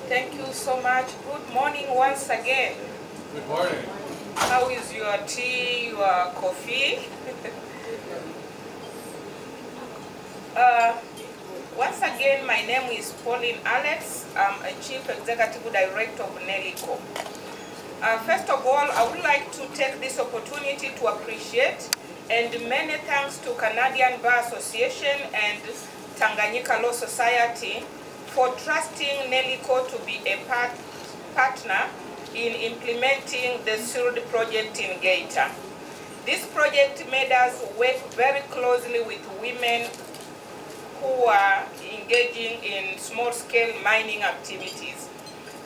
Thank you so much. Good morning once again. Good morning. How is your tea, your coffee? Once again, my name is Pauline Alex. I'm a Chief Executive Director of NELICO. First of all, I would like to take this opportunity to appreciate and many thanks to Canadian Bar Association and Tanganyika Law Society for trusting NELICO to be a partner in implementing the SILD project in Geita. This project made us work very closely with women who are engaging in small-scale mining activities.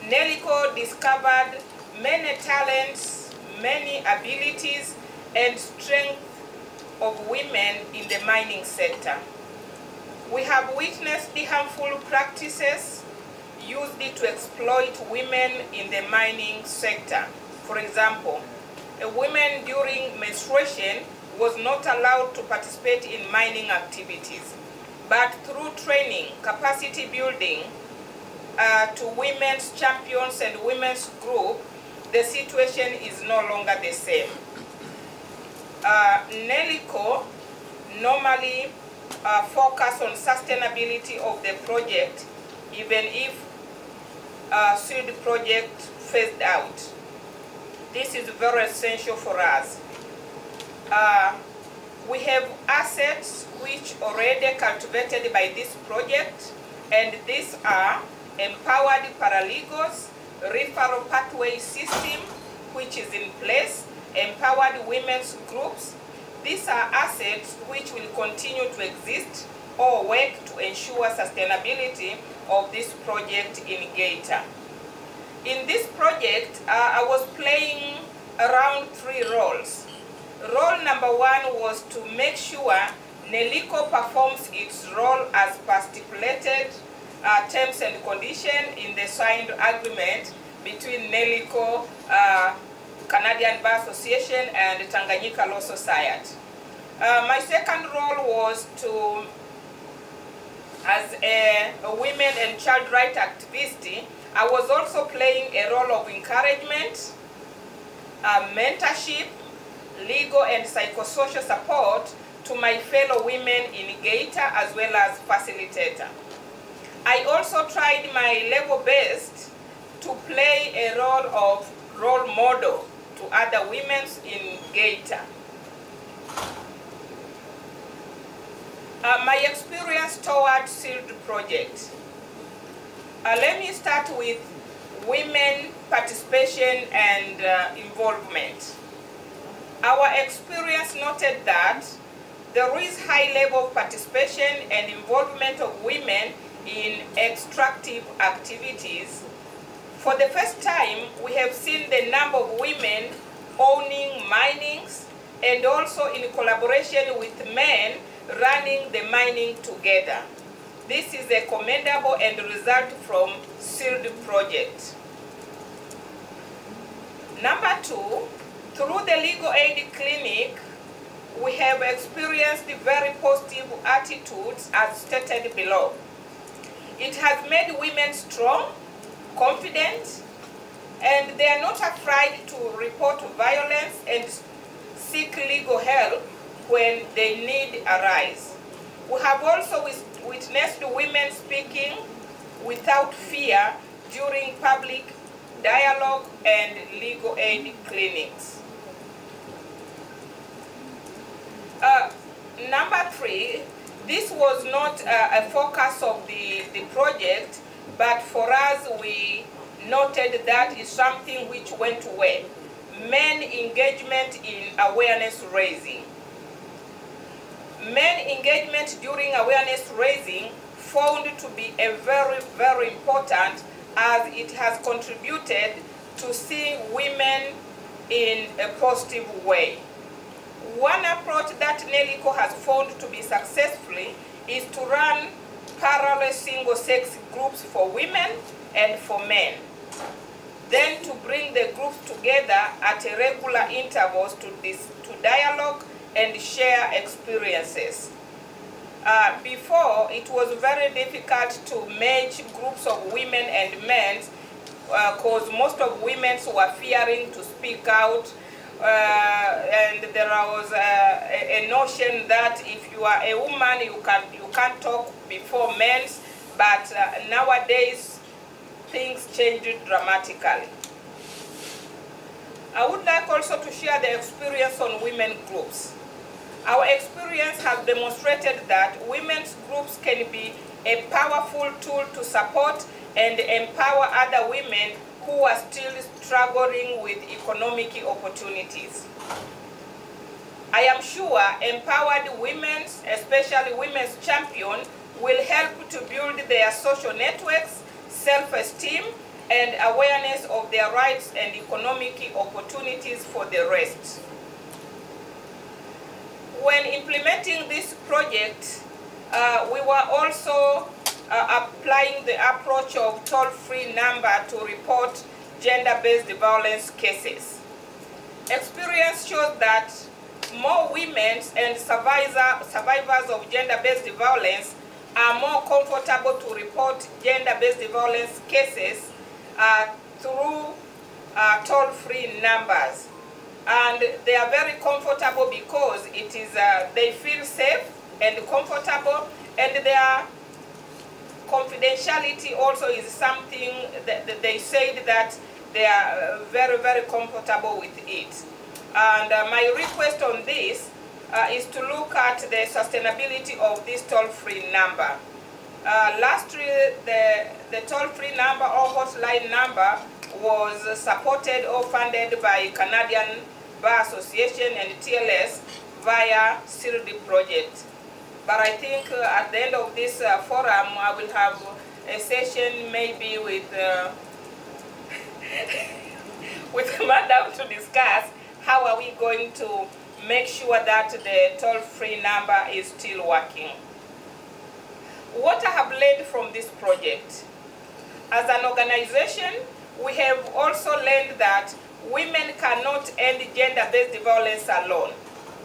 NELICO discovered many talents, many abilities, and strength of women in the mining sector. We have witnessed the harmful practices used to exploit women in the mining sector. For example, a woman during menstruation was not allowed to participate in mining activities. But through training, capacity building to women's champions and women's group, the situation is no longer the same. NELICO normally focus on sustainability of the project, even if SILD project phased out. This is very essential for us. We have assets which already cultivated by this project, and these are empowered paralegals, referral pathway system which is in place, empowered women's groups. These are assets which will continue to exist or work to ensure sustainability of this project in Geita. In this project, I was playing around 3 roles. Role number 1 was to make sure NELICO performs its role as per stipulated terms and conditions in the signed agreement between NELICO, Canadian Bar Association, and Tanganyika Law Society. My second role was to, as a women and child rights activist, I was also playing a role of encouragement, mentorship, legal and psychosocial support to my fellow women in Geita as well as facilitator. I also tried my level best to play a role of role model to other women in Geita. My experience towards SILD project. Let me start with women participation and involvement. Our experience noted that there is high level of participation and involvement of women in extractive activities. For the first time, we have seen the number of women owning minings and also in collaboration with men running the mining together. This is a commendable end result from SILD project. Number 2, through the legal aid clinic, we have experienced very positive attitudes as stated below. It has made women strong, confident, and they are not afraid to report violence and seek legal help when the need arises. We have also witnessed women speaking without fear during public dialogue and legal aid clinics. Number 3, this was not a focus of the project, but for us we noted that is something which went well. Men engagement in awareness raising. Men engagement during awareness raising found to be a very, very important, as it has contributed to seeing women in a positive way. One approach that NELICO has found to be successful is to run parallel single-sex groups for women and for men. then to bring the groups together at regular intervals to dialogue and share experiences. Before, it was very difficult to merge groups of women and men because most of women were fearing to speak out, and there was a notion that if you are a woman, you can't talk before men. But nowadays, things changed dramatically. I would like also to share the experience on women groups. Our experience has demonstrated that women's groups can be a powerful tool to support and empower other women who are still struggling with economic opportunities. I am sure empowered women, especially women's champions, will help to build their social networks, self-esteem, and awareness of their rights and economic opportunities for the rest. When implementing this project, we were also applying the approach of toll-free number to report gender-based violence cases. Experience shows that more women and survivors of gender-based violence are more comfortable to report gender-based violence cases through toll-free numbers. And they are very comfortable because it is they feel safe and comfortable, and their confidentiality also is something that they said that they are very, very comfortable with it. And my request on this is to look at the sustainability of this toll-free number. Last year, the toll-free number or hotline number was supported or funded by Canadian Bar Association and TLS via CIRD project. But I think at the end of this forum, I will have a session maybe with with Madam to discuss how are we going to make sure that the toll-free number is still working. What I have learned from this project, as an organization, we have also learned that women cannot end gender-based violence alone.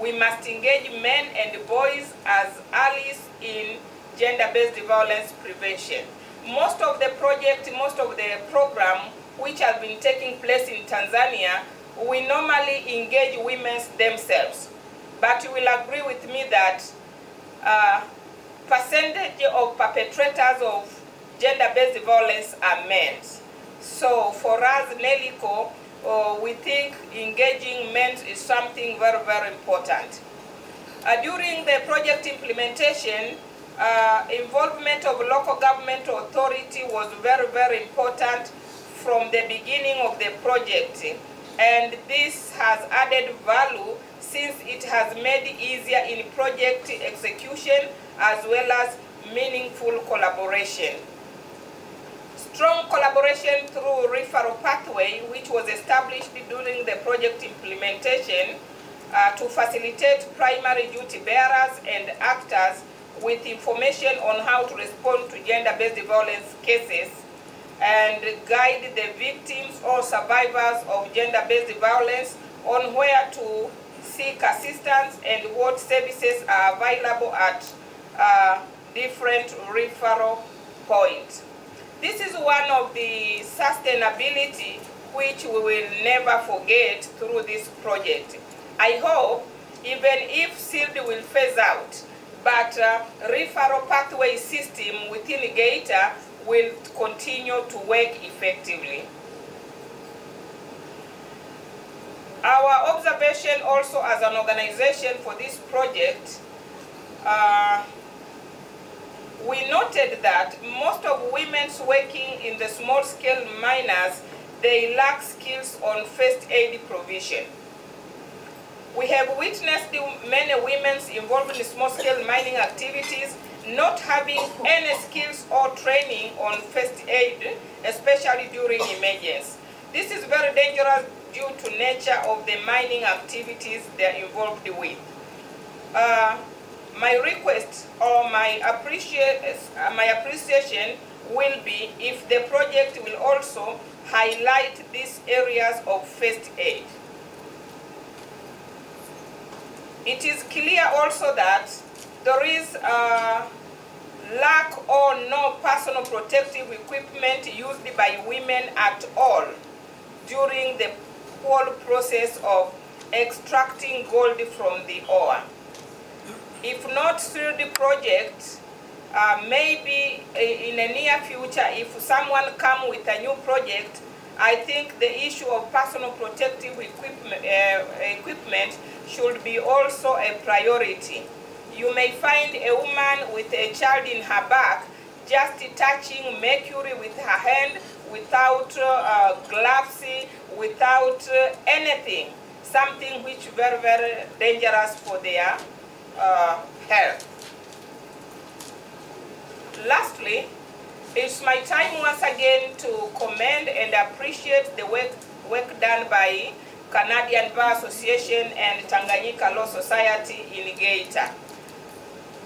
We must engage men and boys as allies in gender-based violence prevention. Most of the program which has been taking place in Tanzania, we normally engage women themselves. But you will agree with me that percentage of perpetrators of gender-based violence are men. So for us, NELICO, we think engaging men is something very, very important. During the project implementation, involvement of local government authority was very, very important from the beginning of the project. And this has added value since it has made it easier in project execution as well as meaningful collaboration. Strong collaboration through referral pathway, which was established during the project implementation to facilitate primary duty bearers and actors with information on how to respond to gender-based violence cases and guide the victims or survivors of gender-based violence on where to seek assistance and what services are available at different referral points. This is one of the sustainability which we will never forget through this project. I hope even if CIRD will phase out, but referral pathway system within Geita will continue to work effectively. Our observation also as an organization for this project, we noted that most of women working in the small-scale miners, they lack skills on first aid provision. We have witnessed many women involved in small-scale mining activities not having any skills or training on first aid, especially during emergency. This is very dangerous due to nature of the mining activities they are involved with. My request or my appreciation will be if the project will also highlight these areas of first aid. It is clear also that there is a lack or no personal protective equipment used by women at all during the whole process of extracting gold from the ore. If not through the project, maybe in the near future, if someone come with a new project, I think the issue of personal protective equipment should be also a priority. You may find a woman with a child in her back just touching mercury with her hand without gloves, without anything, something which is very, very dangerous for their health. Lastly, it's my time once again to commend and appreciate the work done by Canadian Bar Association and Tanganyika Law Society in Geita.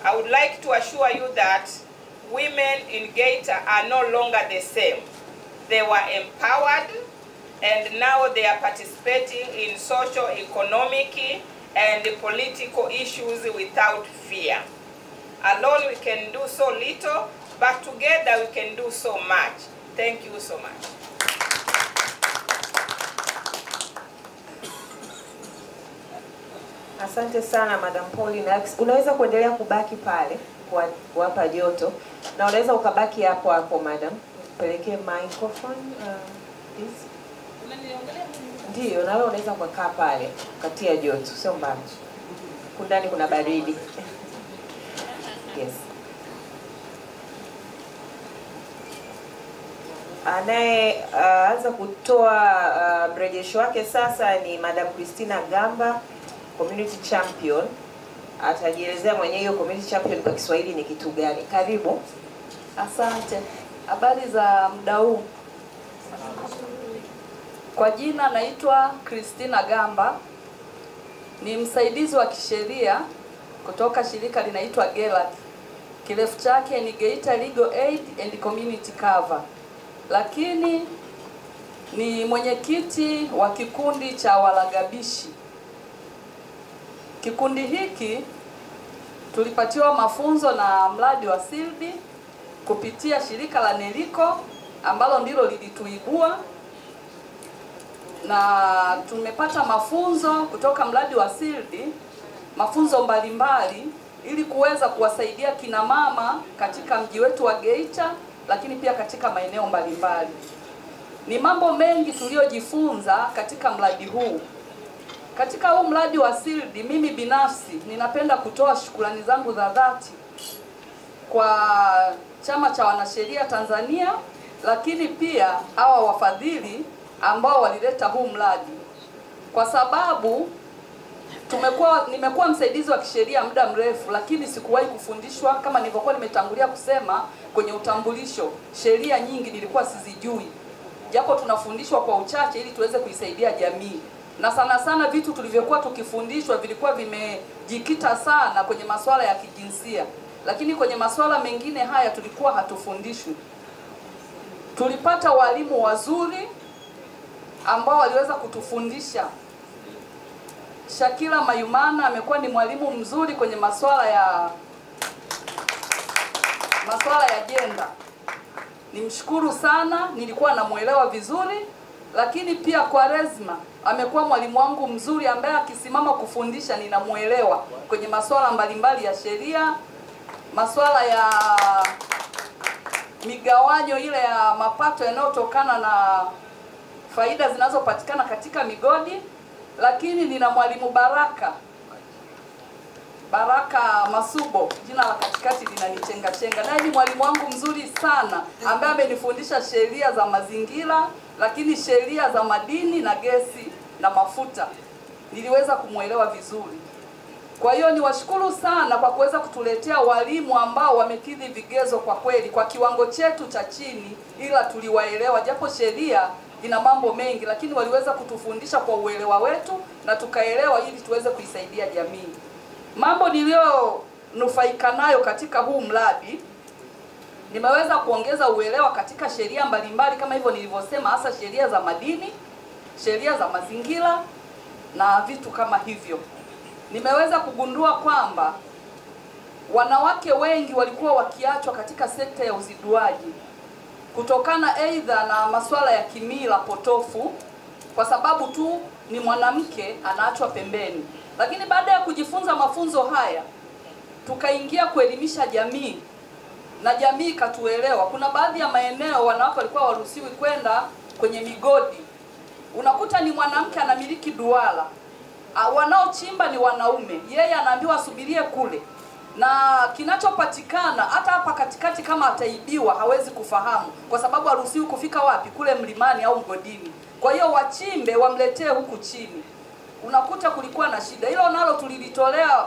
I would like to assure you that women in Geita are no longer the same. They were empowered, and now they are participating in social, economic, and political issues without fear. Alone we can do so little, but together we can do so much. Thank you so much. Asante sana Madam Pauline. Unaweza kuendelea kubaki pale kuwapa joto, na unaweza ukabaki hapo hapo Madam. Pelekee microphone please. Ndio, na wewe unaweza kukaa pale katia joto, sio mbaya. Kundani kuna baridi. Yes. Anaye anza kutoa mrejesho wake sasa ni Madam Christina Gamba, Community Champion. Atajielezea mwenyewe hiyo Community Champion kwa Kiswahili ni kitu gani. Karibu. Asante. Habari za muda huu? Kwa jina naitwa Christina Gamba. Ni msaidizi wa kisheria kutoka shirika linaitwa GELAC. Kirefu chake ni Geita Legal Aid and Community Cover. Lakini ni mwenyekiti wa kikundi cha walagabishi. Kikundi hiki tulipatiwa mafunzo na mradi wa Sildi kupitia shirika la Neliko ambalo ndilo lilituibua, na tumepata mafunzo kutoka mradi wa Sildi, mafunzo mbalimbali ili kuweza kuwasaidia kina mama katika mji wetu wa Geita, lakini pia katika maeneo mbalimbali. Ni mambo mengi tuliojifunza katika mradi huu. Katika huu mradi wa Sildi, mimi binafsi ninapenda kutoa shukrani zangu za dhati kwa Chama cha Wanasheria Tanzania, lakini pia hawa wafadhili ambao walileta huu mradi, kwa sababu nimekuwa msaidizi wa kisheria muda mrefu, lakini sikuwahi kufundishwa kama nilivyokuwa nimetangulia kusema kwenye utambulisho. Sheria nyingi nilikuwa sizijui, japo tunafundishwa kwa uchache ili tuweze kuisaidia jamii, na sana sana vitu tulivyokuwa tukifundishwa vilikuwa vimejikita sana kwenye masuala ya kijinsia, lakini kwenye masuala mengine haya tulikuwa hatufundishwi. Tulipata walimu wazuri ambao waliweza kutufundisha. Shakila Mayumana amekuwa ni mwalimu mzuri kwenye masuala ya jenda. Nimshukuru sana, nilikuwa namuelewa vizuri. Lakini pia Kwaresma amekuwa mwalimu wangu mzuri ambaye akisimama kufundisha ninamuelewa kwenye masuala mbalimbali ya sheria, masuala ya migawanyo ile ya mapato yanayotokana na faida zinazopatikana katika migodi. Lakini nina mwalimu Baraka Masubo, jina la katikati linanichenga. Naye ni mwalimu wangu mzuri sana ambaye amenifundisha sheria za mazingira, lakini sheria za madini na gesi na mafuta niliweza kumuelewa vizuri. Kwa hiyo niwashukuru sana kwa kuweza kutuletea walimu ambao wamekidhi vigezo kwa kweli kwa kiwango chetu cha chini, ila tuliwaelewa, japo sheria ina mambo mengi, lakini waliweza kutufundisha kwa uelewa wetu na tukaelewa ili tuweze kuisaidia jamii. Mambo niliyonufaika nayo katika huu mradi Nimeweza kuongeza uelewa katika sheria mbalimbali kama hivyo nilivyosema, hasa sheria za madini, sheria za mazingira na vitu kama hivyo. Nimeweza kugundua kwamba wanawake wengi walikuwa wakiachwa katika sekta ya uziduaji kutokana aidha na masuala ya kimila potofu, kwa sababu tu ni mwanamke anaachwa pembeni. Lakini baada ya kujifunza mafunzo haya, tukaingia kuelimisha jamii na jamii ikatuelewa. Kuna baadhi ya maeneo wanawake walikuwa waruhusiwi kwenda kwenye migodi. Unakuta ni mwanamke anamiliki duara, wanaochimba ni wanaume, yeye anaambiwa asubirie kule, na kinachopatikana hata hapa katikati kama ataibiwa hawezi kufahamu, kwa sababu haruhusiwi kufika wapi? Kule mlimani au mgodini. Kwa hiyo wachimbe wamletee huku chini. Unakuta kulikuwa na shida. Hilo nalo tulilitolea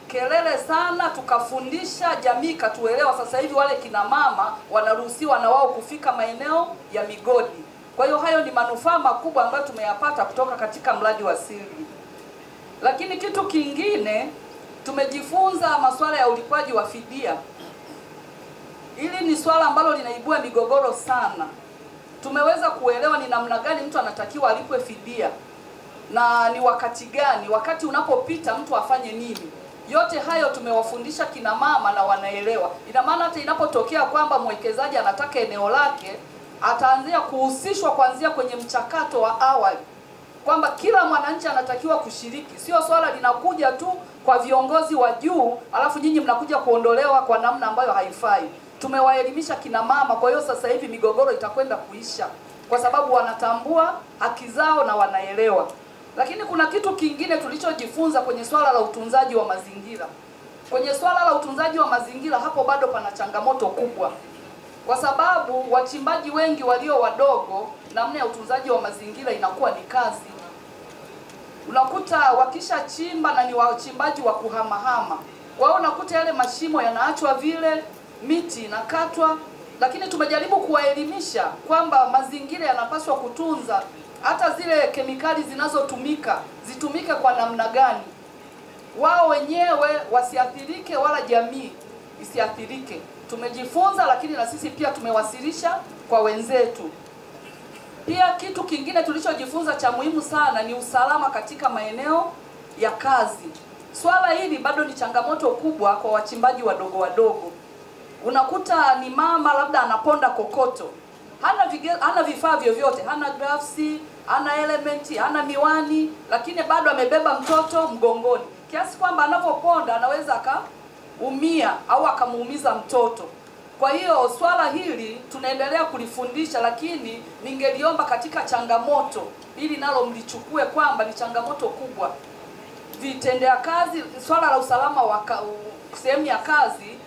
kelele sana, tukafundisha jamii katuelewa. Sasa hivi wale kina mama wanaruhusiwa na wao kufika maeneo ya migodi. Kwa hiyo hayo ni manufaa makubwa ambayo tumeyapata kutoka katika mradi wa siri. Lakini kitu kingine, tumejifunza masuala ya ulipwaji wa fidia. Hili ni swala ambalo linaibua migogoro sana. Tumeweza kuelewa ni namna gani mtu anatakiwa alipwe fidia na ni wakati gani, wakati unapopita mtu afanye nini. Yote hayo tumewafundisha kina mama na wanaelewa. Ina maana hata inapotokea kwamba mwekezaji anataka eneo lake, ataanzia kuhusishwa kuanzia kwenye mchakato wa awali, kwamba kila mwananchi anatakiwa kushiriki. Sio swala linakuja tu kwa viongozi wa juu alafu nyinyi mnakuja kuondolewa kwa namna ambayo haifai. Tumewaelimisha kina mama, kwa hiyo sasa hivi migogoro itakwenda kuisha kwa sababu wanatambua haki zao na wanaelewa. Lakini kuna kitu kingine tulichojifunza kwenye swala la utunzaji wa mazingira. Kwenye swala la utunzaji wa mazingira hapo bado pana changamoto kubwa, kwa sababu wachimbaji wengi walio wadogo, namna ya utunzaji wa mazingira inakuwa ni kazi. Unakuta wakisha chimba na ni wachimbaji wa kuhamahama, kwa hiyo unakuta yale mashimo yanaachwa vile, miti inakatwa. Lakini tumejaribu kuwaelimisha kwamba mazingira yanapaswa kutunza, hata zile kemikali zinazotumika zitumike kwa namna gani, wao wenyewe wasiathirike wala jamii isiathirike. Tumejifunza, lakini na sisi pia tumewasilisha kwa wenzetu. Pia kitu kingine tulichojifunza cha muhimu sana ni usalama katika maeneo ya kazi. Swala hili bado ni changamoto kubwa kwa wachimbaji wadogo wadogo. Unakuta ni mama labda anaponda kokoto, hana vifaa vyovyote, hana gloves, hana elementi, hana miwani, lakini bado amebeba mtoto mgongoni, kiasi kwamba anapoponda anaweza akaumia au akamuumiza mtoto. Kwa hiyo swala hili tunaendelea kulifundisha, lakini ningeliomba katika changamoto ili nalo mlichukue kwamba ni changamoto kubwa. Vitendea kazi, swala la usalama wa sehemu ya kazi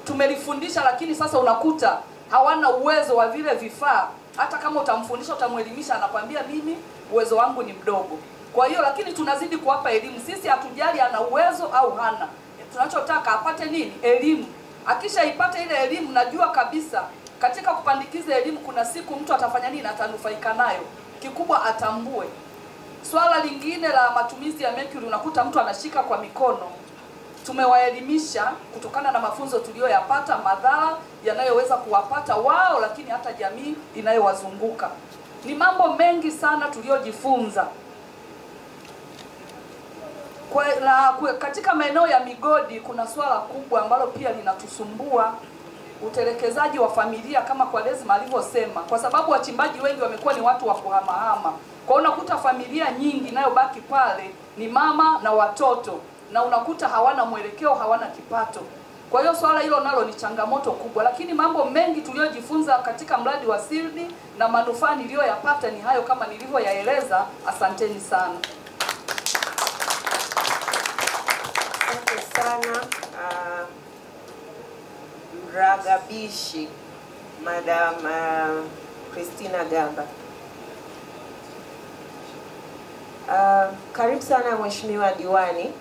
tumelifundisha, lakini sasa unakuta hawana uwezo wa vile vifaa. Hata kama utamfundisha, utamuelimisha, anakwambia mimi uwezo wangu ni mdogo. Kwa hiyo lakini tunazidi kuwapa elimu. Sisi hatujali ana uwezo au hana. Tunachotaka apate nini? Elimu. Akishaipata ile elimu, najua kabisa katika kupandikiza elimu kuna siku mtu atafanya nini, atanufaika nayo. Kikubwa atambue. Swala lingine la matumizi ya mercury, unakuta mtu anashika kwa mikono. Tumewaelimisha kutokana na mafunzo tuliyoyapata madhara yanayoweza kuwapata wao, lakini hata jamii inayowazunguka. Ni mambo mengi sana tuliyojifunza. Katika maeneo ya migodi kuna swala kubwa ambalo pia linatusumbua, utelekezaji wa familia kama kwa lazima alivyosema, kwa sababu wachimbaji wengi wamekuwa ni watu wa kuhamahama. Kwa unakuta familia nyingi inayobaki pale ni mama na watoto, na unakuta hawana mwelekeo, hawana kipato. Kwa hiyo swala hilo nalo ni changamoto kubwa, lakini mambo mengi tuliyojifunza katika mradi wa Sildi na manufaa niliyoyapata ni hayo kama nilivyoyaeleza. Asanteni sana. Asante sana mragabishi Madam Christina Gamba. Karibu sana Mheshimiwa Diwani,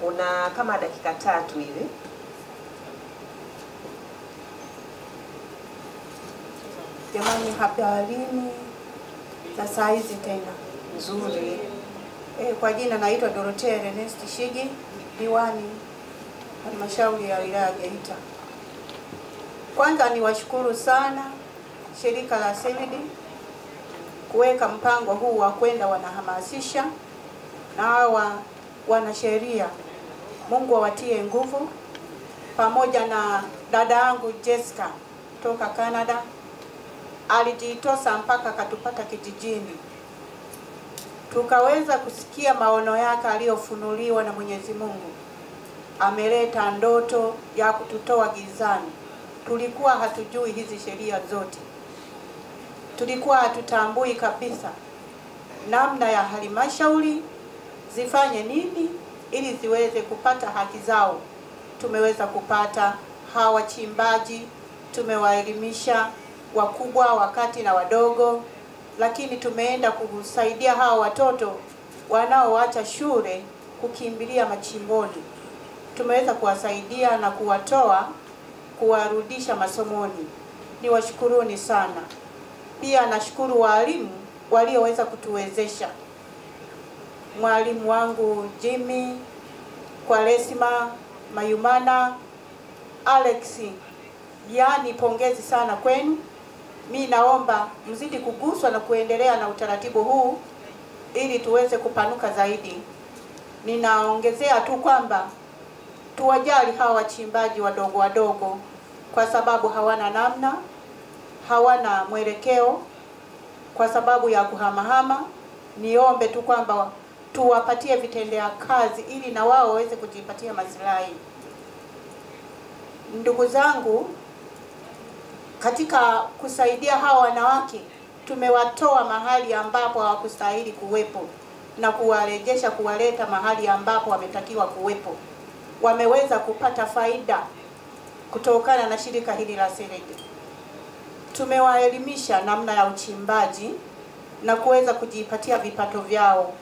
una kama dakika 3 hivi. Jamani, habari za saa hizi tena Nzuri. Kwa jina naitwa Dorothea Ernest Shigi, diwani halmashauri ya wilaya Geita. Kwanza niwashukuru sana shirika la CIVID kuweka mpango huu wa kwenda wanahamasisha na hawa wanasheria. Mungu awatie nguvu, pamoja na dada yangu Jessica toka Canada, alijitosa mpaka akatupata kijijini. Tukaweza kusikia maono yake aliyofunuliwa na Mwenyezi Mungu. Ameleta ndoto ya kututoa gizani. Tulikuwa hatujui hizi sheria zote. Tulikuwa hatutambui kabisa namna ya halmashauri zifanye nini ili ziweze kupata haki zao. Tumeweza kupata hawa wachimbaji, tumewaelimisha wakubwa, wakati na wadogo, lakini tumeenda kusaidia hawa watoto wanaoacha shule kukimbilia machimboni. Tumeweza kuwasaidia na kuwatoa, kuwarudisha masomoni. Niwashukuruni sana. Pia nashukuru walimu walioweza kutuwezesha. Mwalimu wangu Jimmy, Kwaresima, Mayumana, Alex, yani pongezi sana kwenu. Mimi naomba mzidi kuguswa na kuendelea na utaratibu huu ili tuweze kupanuka zaidi. Ninaongezea tu kwamba tuwajali hawa wachimbaji wadogo wadogo kwa sababu hawana namna, hawana mwelekeo kwa sababu ya kuhamahama. Niombe tu kwamba tuwapatie vitendea kazi ili na wao waweze kujipatia maslahi. Ndugu zangu, katika kusaidia hawa wanawake, tumewatoa mahali ambapo hawakustahili kuwepo na kuwarejesha, kuwaleta mahali ambapo wametakiwa kuwepo. Wameweza kupata faida kutokana na shirika hili la CIVID. Tumewaelimisha namna ya uchimbaji na kuweza kujipatia vipato vyao.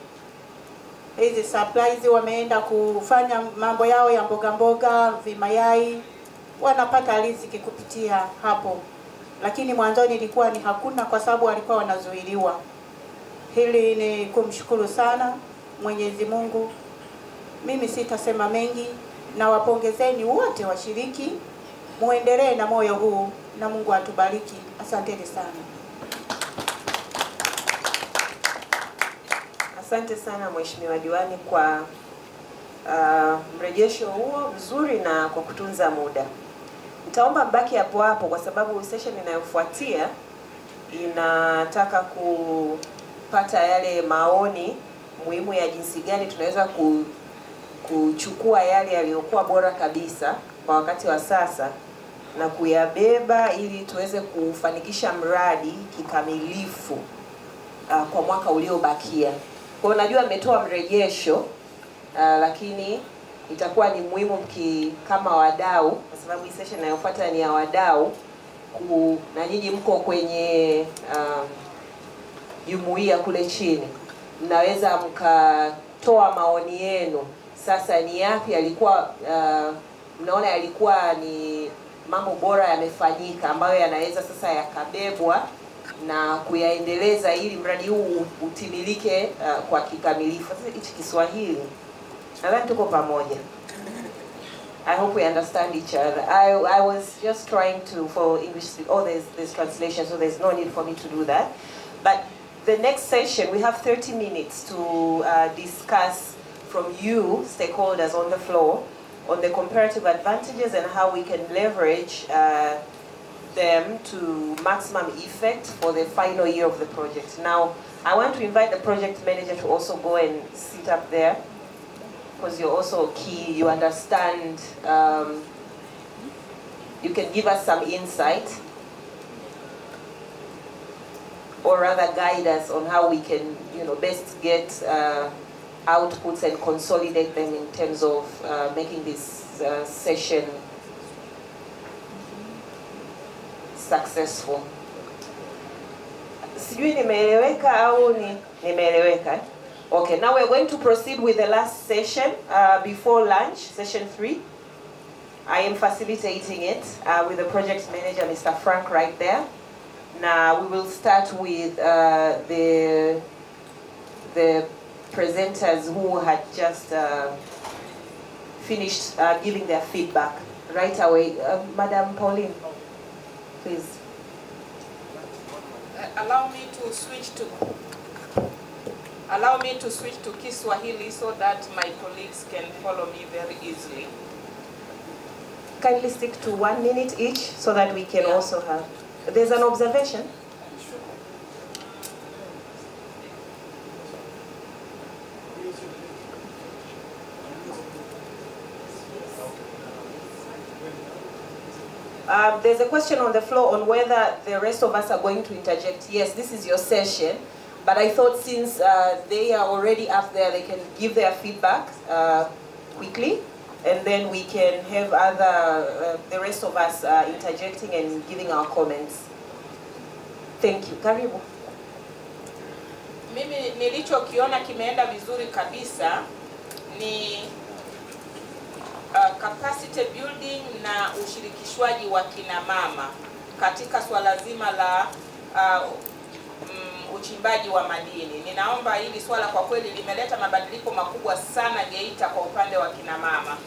Hizi supplies wameenda kufanya mambo yao ya mboga mboga, vimayai, wanapata riziki kupitia hapo. Lakini mwanzoni ilikuwa ni hakuna kwa sababu walikuwa wanazuiliwa. Hili ni kumshukuru sana Mwenyezi Mungu. Mimi sitasema mengi, na wapongezeni wote washiriki. Muendelee na moyo huu na Mungu atubariki. Asanteni sana. Asante sana Mheshimiwa Diwani kwa mrejesho huo mzuri na kwa kutunza muda. Nitaomba mbaki hapo hapo kwa sababu session inayofuatia inataka kupata yale maoni muhimu ya jinsi gani tunaweza kuchukua yale yaliyokuwa bora kabisa kwa wakati wa sasa na kuyabeba ili tuweze kufanikisha mradi kikamilifu kwa mwaka uliobakia. Kwa hiyo najua mmetoa mrejesho lakini itakuwa ni muhimu kama wadau, kwa sababu hii session inayofuata ni ya wadau, na nyinyi mko kwenye jumuiya kule chini, mnaweza mkatoa maoni yenu. Sasa ni yapi alikuwa mnaona yalikuwa ni mambo bora yamefanyika ambayo yanaweza sasa yakabebwa na kuyaendeleza ili mradi huu utimilike kwa kikamilifu. Sasa hichi Kiswahili nadhani tuko pamoja. I hope we understand each other. I was just trying to follow English. Oh, there's translation, so there's no need for me to do that. But the next session, we have 30 minutes to discuss from you, stakeholders on the floor, on the comparative advantages and how we can leverage them to maximum effect for the final year of the project. Now, I want to invite the project manager to also go and sit up there, because you're also key, you understand, you can give us some insight, or rather guide us on how we can, best get outputs and consolidate them in terms of making this session successful. Sijui nimeeleweka au nimeeleweka? Okay, now we're going to proceed with the last session before lunch, session 3. I am facilitating it with the project manager, Mr. Frank, right there. Now we will start with the presenters who had just finished giving their feedback right away. Madam Pauline. Please. Allow me to switch to Kiswahili so that my colleagues can follow me very easily. Kindly stick to 1 minute each so that we can also have. There's an observation. There's a question on the floor on whether the rest of us are going to interject. Yes, this is your session, but I thought since they are already up there, they can give their feedback quickly, and then we can have the rest of us interjecting and giving our comments. Thank you. Karibu. Mimi nilichokiona kimeenda vizuri kabisa ni capacity building na ushirikishwaji wa kina mama katika swala zima la uchimbaji wa madini. Ninaomba hili swala kwa kweli limeleta mabadiliko makubwa sana Geita kwa upande wa kina mama.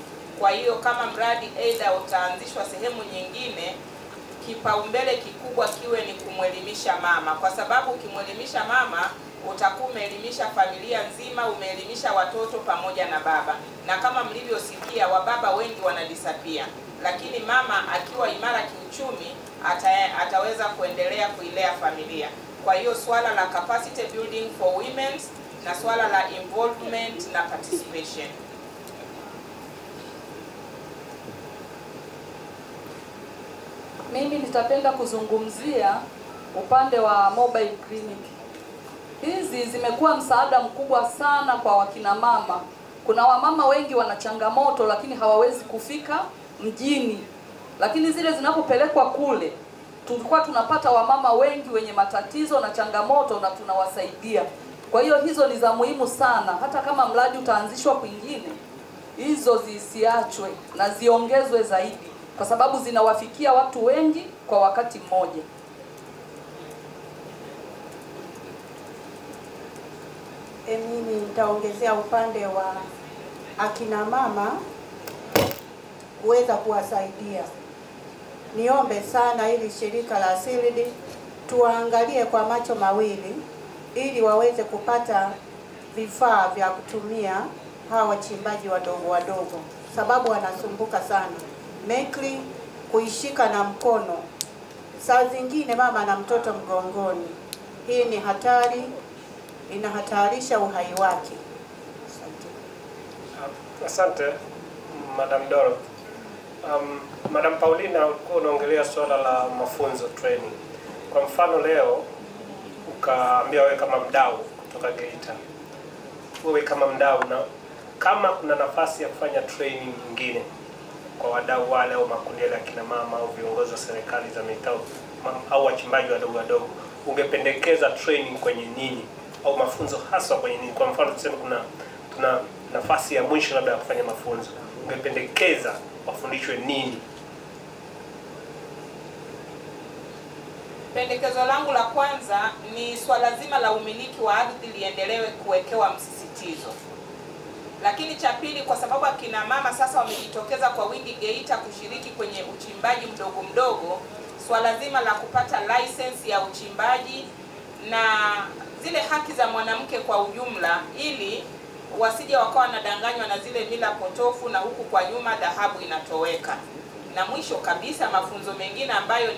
Kwa hiyo kama mradi aidha utaanzishwa sehemu nyingine, kipaumbele kikubwa kiwe ni kumwelimisha mama, kwa sababu ukimwelimisha mama utakuwa umeelimisha familia nzima, umeelimisha watoto pamoja na baba. Na kama mlivyosikia, wababa wengi wanadisapia, lakini mama akiwa imara kiuchumi ataweza kuendelea kuilea familia. Kwa hiyo swala la capacity building for women na swala la involvement na participation. Mimi nitapenda kuzungumzia upande wa mobile clinic. Hizi zimekuwa msaada mkubwa sana kwa wakina mama. Kuna wamama wengi wana changamoto lakini hawawezi kufika mjini. Lakini zile zinapopelekwa kule, tulikuwa tunapata wamama wengi wenye matatizo na changamoto na tunawasaidia. Kwa hiyo hizo ni za muhimu sana. Hata kama mradi utaanzishwa kwingine, hizo zisiachwe na ziongezwe zaidi, kwa sababu zinawafikia watu wengi kwa wakati mmoja. Mimi nitaongezea upande wa akina mama kuweza kuwasaidia. Niombe sana ili shirika la Asili tuangalie kwa macho mawili ili waweze kupata vifaa vya kutumia hawa wachimbaji wadogo wadogo, sababu wanasumbuka sana. Mekli kuishika na mkono, saa zingine mama na mtoto mgongoni, hii ni hatari, inahatarisha uhai wake. Asante Madam Doro. Madam Paulina, ulikuwa unaongelea swala la mafunzo, training. Kwa mfano leo ukaambia wewe kama mdau kutoka Geita, wewe kama mdau, na kama kuna nafasi ya kufanya training nyingine kwa wadau wale au makundi ya kina mama au viongozi wa serikali za mitaa au wachimbaji wadogo wadogo, ungependekeza training kwenye nini au mafunzo hasa kwenye nini? Kwa mfano tuseme tuna nafasi ya mwisho labda ya kufanya mafunzo, ungependekeza wafundishwe nini? Pendekezo langu la kwanza ni swala zima la umiliki wa ardhi liendelewe kuwekewa msisitizo. Lakini cha pili, kwa sababu akina mama sasa wamejitokeza kwa wingi Geita kushiriki kwenye uchimbaji mdogo mdogo, swala zima la kupata license ya uchimbaji na zile haki za mwanamke kwa ujumla, ili wasije wakawa wanadanganywa na zile mila potofu na huku kwa nyuma dhahabu inatoweka. Na mwisho kabisa, mafunzo mengine ambayo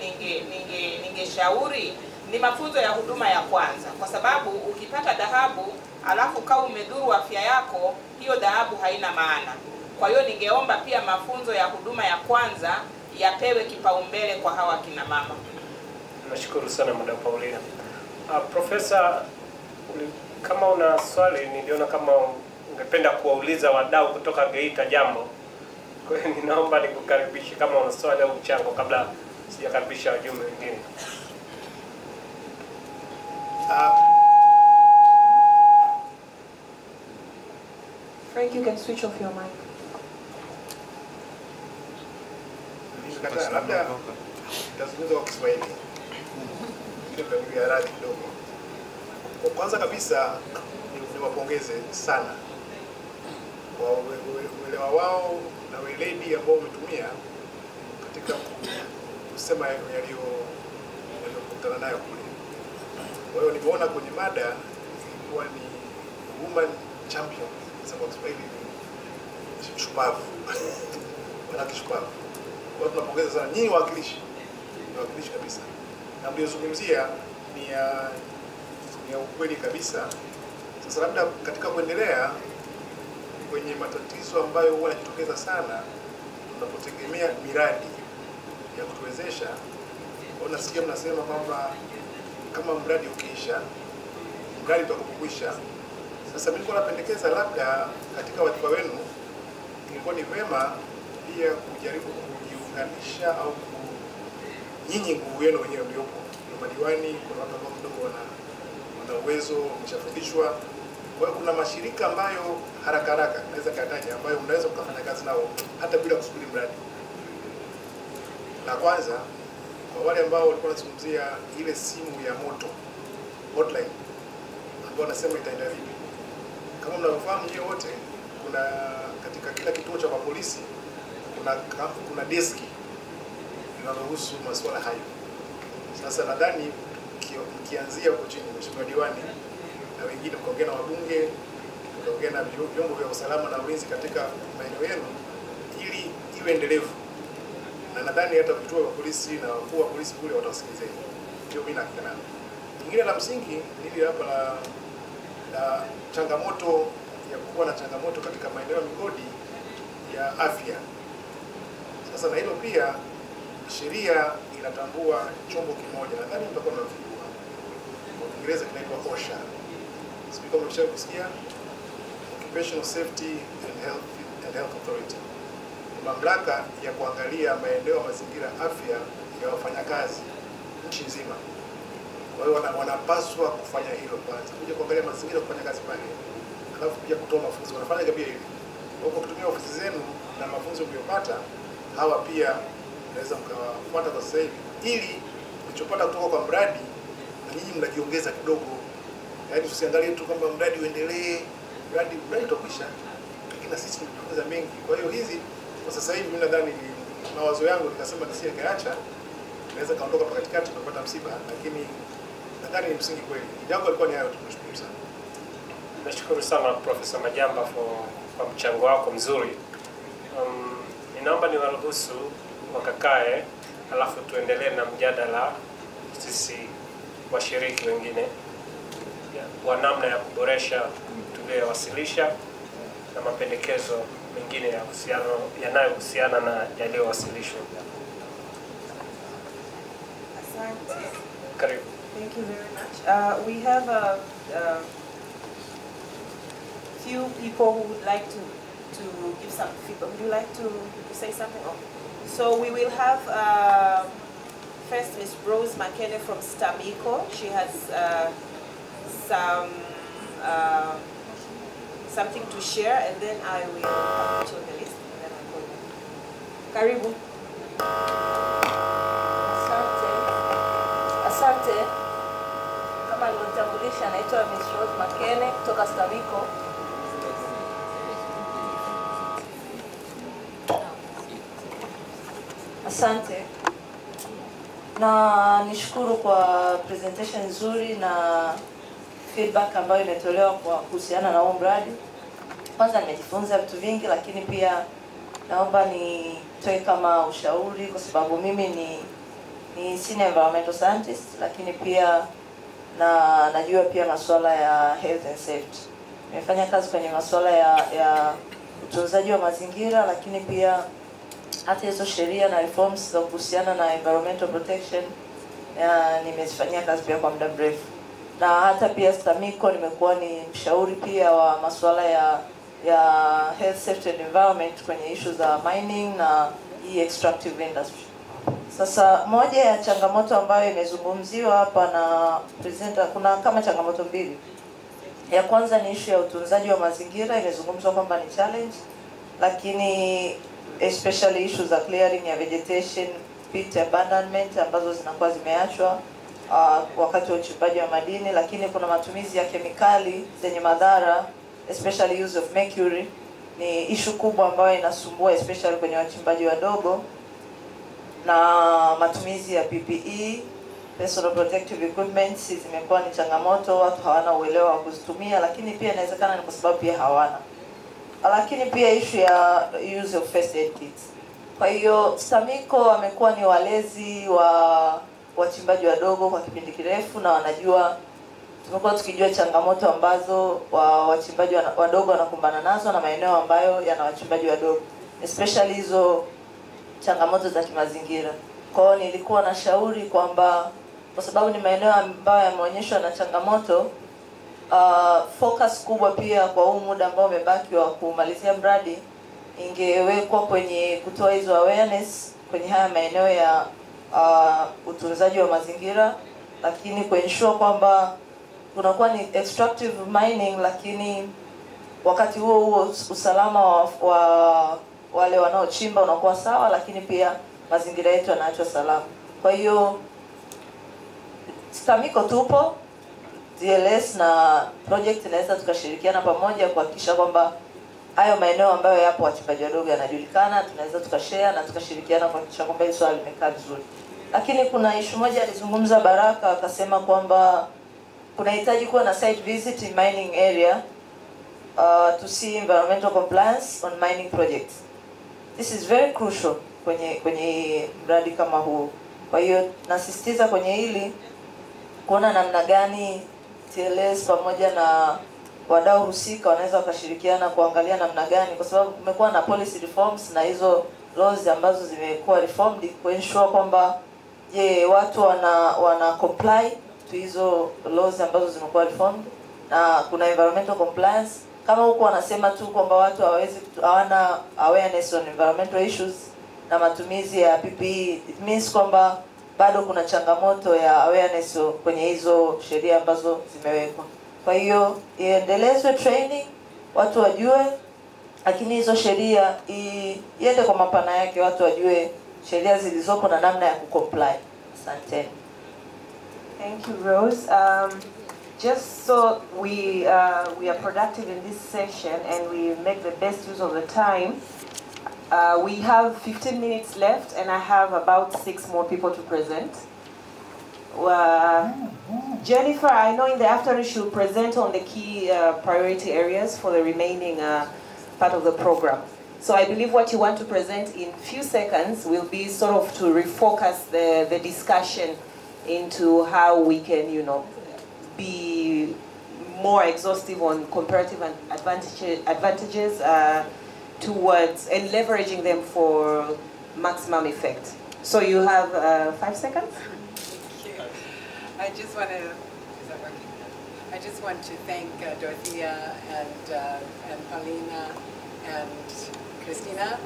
ningeshauri ni mafunzo ya huduma ya kwanza, kwa sababu ukipata dhahabu alafu kama umedhuru afya yako, hiyo dhahabu haina maana. Kwa hiyo ningeomba pia mafunzo ya huduma ya kwanza yapewe kipaumbele kwa hawa kina mama. Nashukuru sana Madam Paulina. Profesa, kama una swali, niliona kama ungependa kuwauliza wadau kutoka Geita jambo. Kwa hiyo ninaomba nikukaribishe kama una swali au mchango kabla sijakaribisha wajumbe wengine. Frank, you can switch off your mic. Labda tazungumza kwa Kiswahili. Ndio radhi kidogo. Kwanza kabisa niwapongeze sana kwa uelewa wao na weledi ambao umetumia katika kusema yaliyokutana nayo kule. Kwa hiyo nimeona kwenye mada ilikuwa ni woman champion, sema kwa Kiswahili shupavu. Wanawake shupavu. Kwa hiyo tunapongeza sana nyinyi wawakilishi kabisa. Na mliozungumzia ni ya ukweli kabisa. Sasa labda katika kuendelea kwenye matatizo ambayo huwa yanajitokeza sana tunapotegemea miradi ya kutuwezesha, nasikia mnasema kwamba kama mradi ukiisha, mradi utakapokwisha. Sasa mimi nilikuwa napendekeza labda katika wadhifa wenu ilikuwa ni vema pia kujaribu kujiunganisha au nyinyi nguvu yenu wenyewe mliopo. Kuna madiwani, kuna watu ambao kidogo wana uwezo, wameshafundishwa. Kwa hiyo kuna mashirika ambayo haraka naweza kataja ambayo mnaweza kufanya kazi nao hata bila kusubiri mradi. La kwanza, kwa wale ambao walikuwa wanazungumzia ile simu ya moto hotline ambao nasema itaenda vipi. Kama mnavyofahamu nyinyi wote, kuna katika kila kituo cha polisi kuna deski linalohusu masuala hayo. Sasa nadhani mkianzia huko chini, mheshimiwa diwani na wengine, mkaongea na wabunge, mkaongea na vyombo vya usalama na ulinzi katika maeneo yenu ili iwe endelevu. Na nadhani hata vituo vya polisi na wakuu wa polisi kule watasikilizeni. Ndio mimi nakana. Lingine la msingi hili hapa la changamoto ya kuwa na changamoto katika maeneo ya migodi ya afya. Sasa na hilo pia sheria inatambua chombo kimoja, nadhani mtakuwa mnafikiri. Kwa Kiingereza kinaitwa OSHA. Sijui kama umeshawahi kusikia, Occupational Safety and Health Authority. Ni mamlaka ya kuangalia maeneo ya mazingira afya ya wafanyakazi nchi nzima. Kwa hiyo wanapaswa kufanya hilo kwanza, kuja kuangalia mazingira kufanya kazi pale, alafu kuja kutoa mafunzo. Wanafanya pia hili. Kwa kutumia ofisi zenu na mafunzo mliyopata, hawa pia naweza mkawafuata kwa sasa hivi, ili mlichopata kutoka kwa mradi na nyinyi mnajiongeza kidogo. Yaani tusiangalie tu kwamba mradi uendelee, mradi utakwisha, lakini sisi tunajifunza mengi. Kwa hiyo hizi kwa sasa hivi mimi nadhani ni mawazo yangu, nikasema nisingaacha, naweza kaondoka kwa katikati tunapata msiba, lakini nadhani ni msingi kweli. Jambo lilikuwa ni hayo, tunashukuru sana. Nashukuru sana Profesa Majamba kwa mchango wako mzuri. Ninaomba niwaruhusu wakakae, alafu tuendelee na mjadala sisi washiriki wengine wa namna ya kuboresha tuliyowasilisha na mapendekezo mengine yanayohusiana na yaliyowasilishwa. Asante. Karibu. Thank you very much. We have a few people who would like to give some feedback. Would you like to say something? Oh. So we will have first Ms. Rose McKenna from Stamico. She has something to share, and then I will put on the list, and then I'll call you. Karibu. Asante. Kama alivyotambulisha, naitwa Ms. Rose McKenna kutoka Stamico. Asante. Na nishukuru kwa presentation nzuri na feedback ambayo imetolewa kwa kuhusiana na huu mradi. Kwanza nimejifunza vitu vingi, lakini pia naomba nitoe kama ushauri, kwa sababu mimi ni senior environmental scientist, lakini pia najua pia masuala ya health and safety. Nimefanya kazi kwenye masuala ya utunzaji wa mazingira, lakini pia hata hizo sheria na reforms za kuhusiana na environmental protection nimezifanyia kazi pia kwa muda mrefu. Na hata pia Stamico nimekuwa ni mshauri pia wa masuala ya health, safety and environment kwenye issue za mining na extractive industry. Sasa moja ya changamoto ambayo imezungumziwa hapa na presenter, kuna kama changamoto mbili. Ya kwanza ni issue ya utunzaji wa mazingira, imezungumzwa kwamba ni challenge, lakini especially issues za clearing ya vegetation, pit abandonment ambazo zinakuwa zimeachwa wakati wa uchimbaji wa madini, lakini kuna matumizi ya kemikali zenye madhara, especially use of mercury, ni issue kubwa ambayo inasumbua especially kwenye wachimbaji wadogo. na matumizi ya PPE, personal protective equipment, zimekuwa ni changamoto, watu hawana uelewa wa kuzitumia, lakini pia inawezekana ni kwa sababu pia hawana. Lakini pia issue ya use of first aid kits. Kwa hiyo STAMICO wamekuwa ni walezi wa wachimbaji wadogo kwa kipindi kirefu, na wanajua, tumekuwa tukijua changamoto ambazo wachimbaji wadogo wanakumbana nazo na maeneo ambayo yana wachimbaji wadogo, especially hizo changamoto za kimazingira. Kwa hiyo nilikuwa na shauri kwamba kwa sababu ni maeneo ambayo yameonyeshwa na changamoto, focus kubwa pia kwa huu muda ambao umebaki wa kumalizia mradi ingewekwa kwenye kutoa hizo awareness kwenye haya maeneo ya utunzaji wa mazingira, lakini kuensure kwamba kunakuwa ni extractive mining, lakini wakati huo huo usalama wa wale wanaochimba unakuwa sawa, lakini pia mazingira yetu yanaachwa salama. Kwa hiyo STAMICO tupo, DLS na project inaweza tukashirikiana pamoja kuhakikisha kwamba hayo maeneo ambayo yapo wachimbaji wadogo yanajulikana, tunaweza tukashare na tukashirikiana kuhakikisha kwamba hili swali limekaa vizuri. Lakini kuna issue moja alizungumza Baraka, akasema kwamba kunahitaji kuwa na site visit in mining area to see environmental compliance on mining projects. This is very crucial kwenye mradi kama huu. Kwa hiyo nasisitiza kwenye hili kuona namna gani TLS pamoja na wadau husika wanaweza wakashirikiana kuangalia namna gani, kwa sababu kumekuwa na policy reforms na hizo laws ambazo zimekuwa reformed kuensure kwamba watu wana comply to hizo laws ambazo zimekuwa reformed, na kuna environmental compliance. Kama huko wanasema tu kwamba watu hawana awareness on environmental issues na matumizi ya PPE, it means kwamba bado kuna changamoto ya awareness kwenye hizo sheria ambazo zimewekwa. Kwa hiyo iendelezwe training, watu wajue, lakini hizo sheria iende kwa mapana yake, watu wajue sheria zilizopo na namna ya kucomply. Asante. Thank you, Rose. Just so we are productive in this session and we make the best use of the time, we have 15 minutes left and I have about 6 more people to present. Jennifer, I know in the afternoon she'll present on the key priority areas for the remaining part of the program. So I believe what you want to present in few seconds will be sort of to refocus the discussion into how we can, be more exhaustive on comparative advantages towards and leveraging them for maximum effect. So you have 5 seconds. Thank you. I just want to, is that working? I just want to thank Dorothea and Paulina and Christina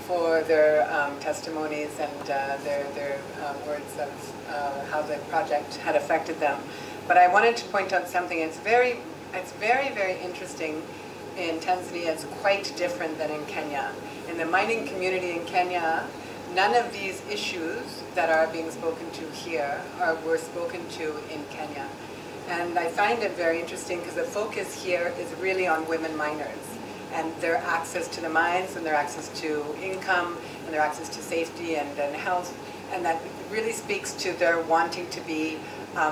for their testimonies and their words of how the project had affected them. But I wanted to point out something. It's very, very interesting. In Tanzania, it's quite different than in Kenya. In the mining community in Kenya, none of these issues that are being spoken to here were spoken to in Kenya. And I find it very interesting because the focus here is really on women miners and their access to the mines and their access to income and their access to safety and health. And that really speaks to their wanting to be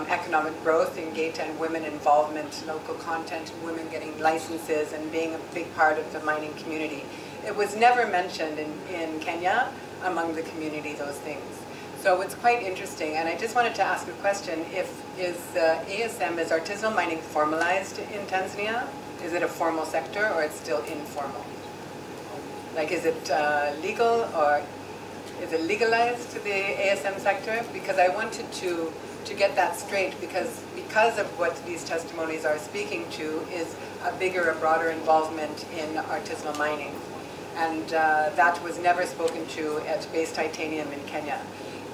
economic growth in Geita and women involvement, local content, and women getting licenses and being a big part of the mining community. It was never mentioned in Kenya among the community, those things. So it's quite interesting, and I just wanted to ask a question. Is ASM, is artisanal mining formalized in Tanzania? Is it a formal sector or it's still informal? Like, is it legal or is it legalized to the ASM sector? Because I wanted to get that straight, because of what these testimonies are speaking to is a bigger, a broader involvement in artisanal mining. And that was never spoken to at Base Titanium in Kenya.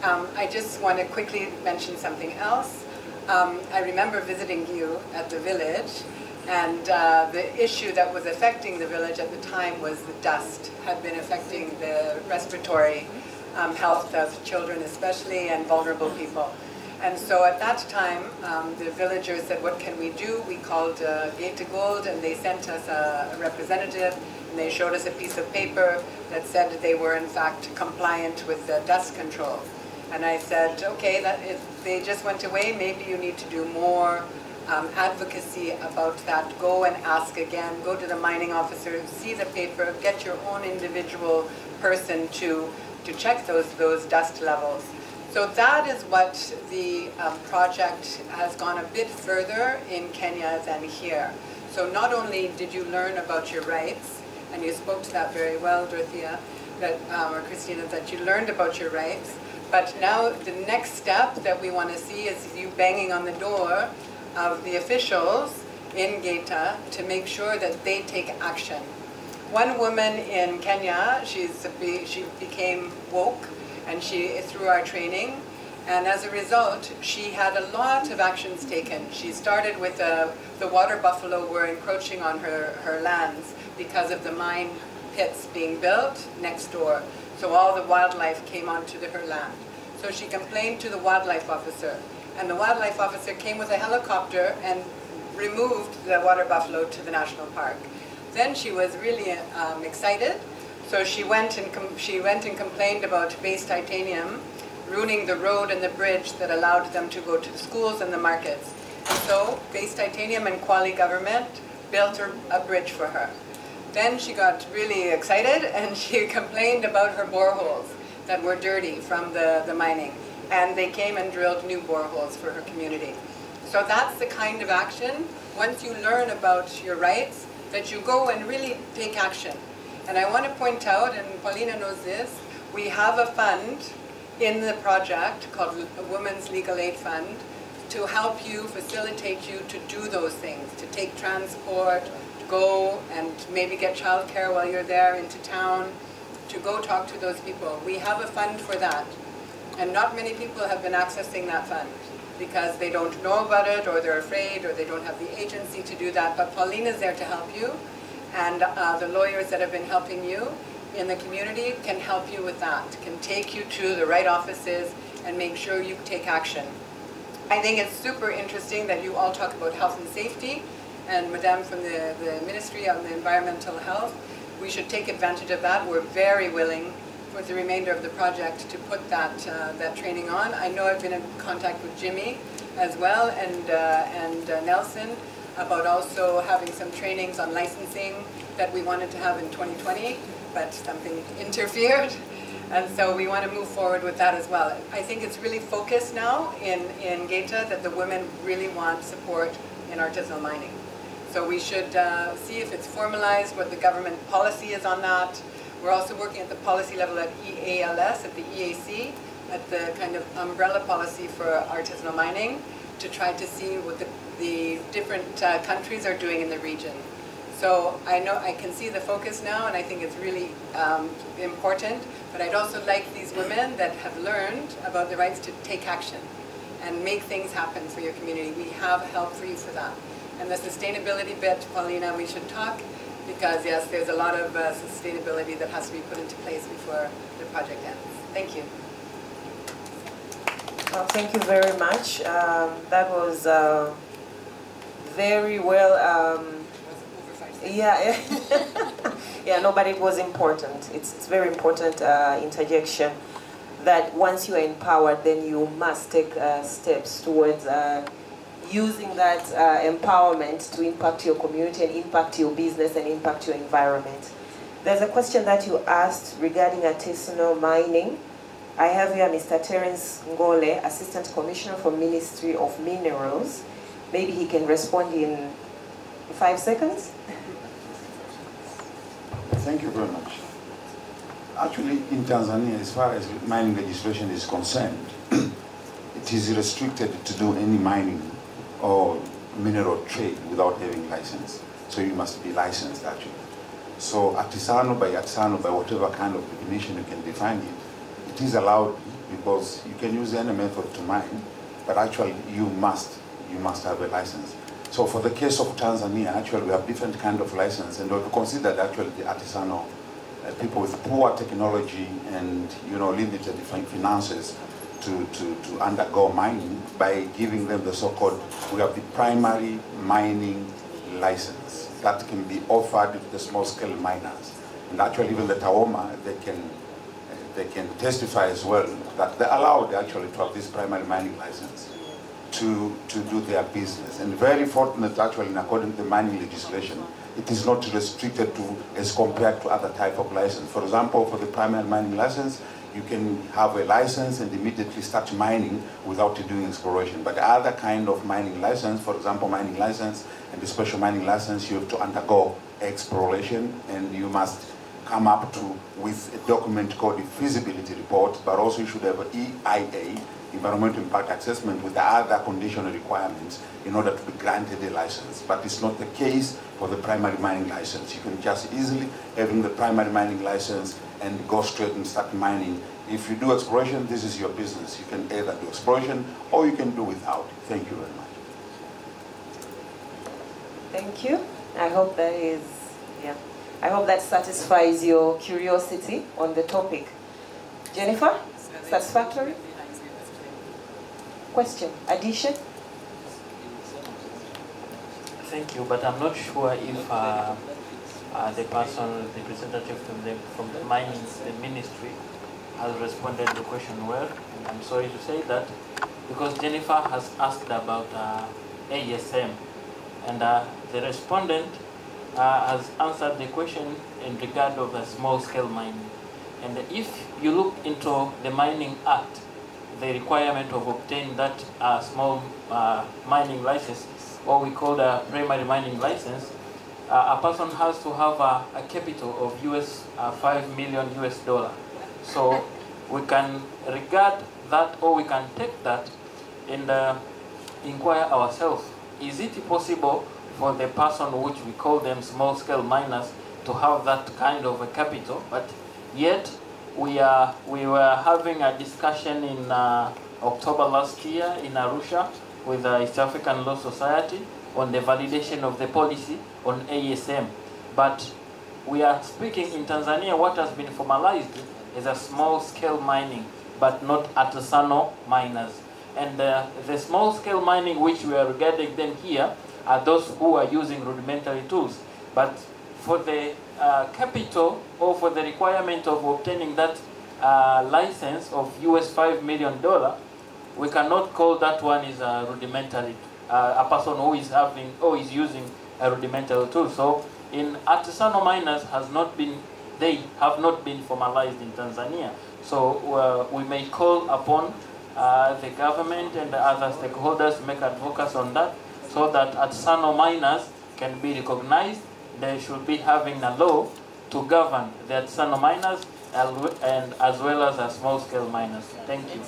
I just want to quickly mention something else. I remember visiting you at the village, and the issue that was affecting the village at the time was the dust had been affecting the respiratory health of children especially and vulnerable people. And so at that time, the villagers said, what can we do? We called Geita Gold, and they sent us a representative, and they showed us a piece of paper that said that they were in fact compliant with the dust control. And I said, okay, they just went away, maybe you need to do more advocacy about that. Go and ask again, go to the mining officer, see the paper, get your own individual person to check those dust levels. So that is what the project has gone a bit further in Kenya than here. So not only did you learn about your rights, and you spoke to that very well, Dorothea, that, or Christina, that you learned about your rights, but now the next step that we want to see is you banging on the door of the officials in Geita to make sure that they take action. One woman in Kenya, she became woke, and through our training, and as a result, she had a lot of actions taken. She started with the water buffalo were encroaching on her lands because of the mine pits being built next door. So all the wildlife came onto her land. So she complained to the wildlife officer, and the wildlife officer came with a helicopter and removed the water buffalo to the national park. Then she was really excited. So she went and complained about base titanium ruining the road and the bridge that allowed them to go to the schools and the markets. And so base titanium and Kwale government built a bridge for her. Then she got really excited and she complained about her boreholes that were dirty from the mining. And they came and drilled new boreholes for her community. So that's the kind of action, once you learn about your rights, that you go and really take action. And I want to point out, and Paulina knows this, we have a fund in the project called a Women's Legal Aid Fund to help you, facilitate you to do those things, to take transport, to go and maybe get childcare while you're there into town, to go talk to those people. We have a fund for that. And not many people have been accessing that fund because they don't know about it, or they're afraid, or they don't have the agency to do that. But Paulina's there to help you. And the lawyers that have been helping you in the community can help you with that, can take you to the right offices and make sure you take action. I think it's super interesting that you all talk about health and safety, and Madame from the Ministry of the Environmental Health, we should take advantage of that. We're very willing for the remainder of the project to put that training on. I know I've been in contact with Jimmy as well, and Nelson, about also having some trainings on licensing that we wanted to have in 2020, but something interfered. And so we want to move forward with that as well. I think it's really focused now in Geita that the women really want support in artisanal mining. So we should see if it's formalized, what the government policy is on that. We're also working at the policy level at EALS, at the EAC, at the kind of umbrella policy for artisanal mining, to try to see what the different countries are doing in the region. So I know I can see the focus now, and I think it's really important, but I'd also like these women that have learned about the rights to take action and make things happen for your community. We have help for you for that. And the sustainability bit, Paulina, we should talk, because yes, there's a lot of sustainability that has to be put into place before the project ends. Thank you. Well, thank you very much. That was very well. Yeah, yeah. No, but it was important. It's very important interjection that once you are empowered, then you must take steps towards using that empowerment to impact your community and impact your business and impact your environment. There's a question that you asked regarding artisanal mining. I have here Mr. Terence Ngole, Assistant Commissioner for Ministry of Minerals. Maybe he can respond in 5 seconds. Thank you very much. Actually, in Tanzania, as far as mining legislation is concerned, it is restricted to do any mining or mineral trade without having license. So you must be licensed, actually. So artisanal, by whatever kind of definition you can define it, it is allowed because you can use any method to mine, but actually you must have a license. So for the case of Tanzania, actually we have different kind of license, and we've considered actually the artisanal people with poor technology and limited finances to undergo mining by giving them the so-called, we have the primary mining license that can be offered to the small-scale miners. And actually even the Taoma, they can testify as well that they're allowed actually to have this primary mining license to do their business. And very fortunate actually, according to the mining legislation, it is not restricted to as compared to other type of license. For example, for the primary mining license, you can have a license and immediately start mining without doing exploration. But other kind of mining license, for example, mining license and the special mining license, you have to undergo exploration, and you must come up with a document called the feasibility report, but also you should have an EIA, environmental impact assessment, with the other conditional requirements in order to be granted a license. But it's not the case for the primary mining license. You can just easily having the primary mining license and go straight and start mining. If you do exploration, this is your business. You can either do exploration or you can do without. Thank you very much. Thank you. I hope that is, I hope that satisfies your curiosity on the topic. Jennifer, satisfactory? Question, addition? Thank you, but I'm not sure if the person, the representative from the mining, the ministry, has responded to the question well. And I'm sorry to say that, because Jennifer has asked about ASM, and the respondent has answered the question in regard of the small-scale mining. And if you look into the Mining Act, the requirement of obtaining that small mining license, what we call the primary mining license, a person has to have a capital of $5 million. So we can regard that, or we can take that and inquire ourselves, is it possible for the person which we call them small-scale miners to have that kind of a capital? But yet we were having a discussion in October last year in Arusha with the East African Law Society on the validation of the policy on ASM. But we are speaking in Tanzania, what has been formalized is a small-scale mining, but not artisanal miners. And the small-scale mining which we are regarding them here are those who are using rudimentary tools. But for the capital, or for the requirement of obtaining that license of $5 million, we cannot call that one is a rudimentary, a person who is having or is using a rudimentary tool. So in artisanal miners they have not been formalized in Tanzania. So we may call upon the government and the other stakeholders to make advocacy on that, so that artisanal miners can be recognized. They should be having a law to govern the artisanal miners and as well as the small-scale miners. Thank you.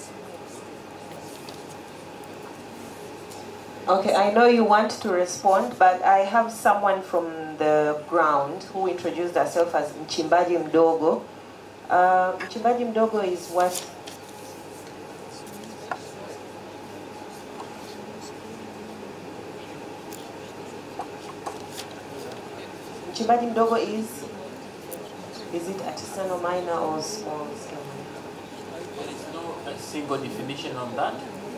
Okay, I know you want to respond, but I have someone from the ground who introduced herself as Mchimbaji Mdogo. Mchimbaji Mdogo is what? Mchimbaji Mdogo is it artisanal miner or small scale miner? There is no single definition on that.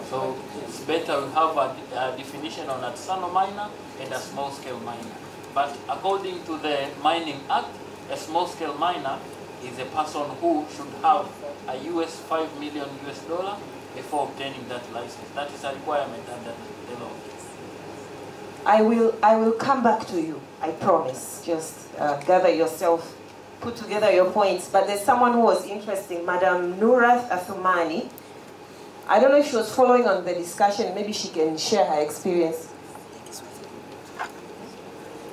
So it's better we have a definition on artisanal miner and a small-scale miner. But according to the Mining Act, a small-scale miner is a person who should have a $5 million before obtaining that license. That is a requirement under the law. I will come back to you, I promise. Just gather yourself, put together your points. But there's someone who was interested, Madam Nurath Athumani. I don't know if she was following on the discussion. Maybe she can share her experience.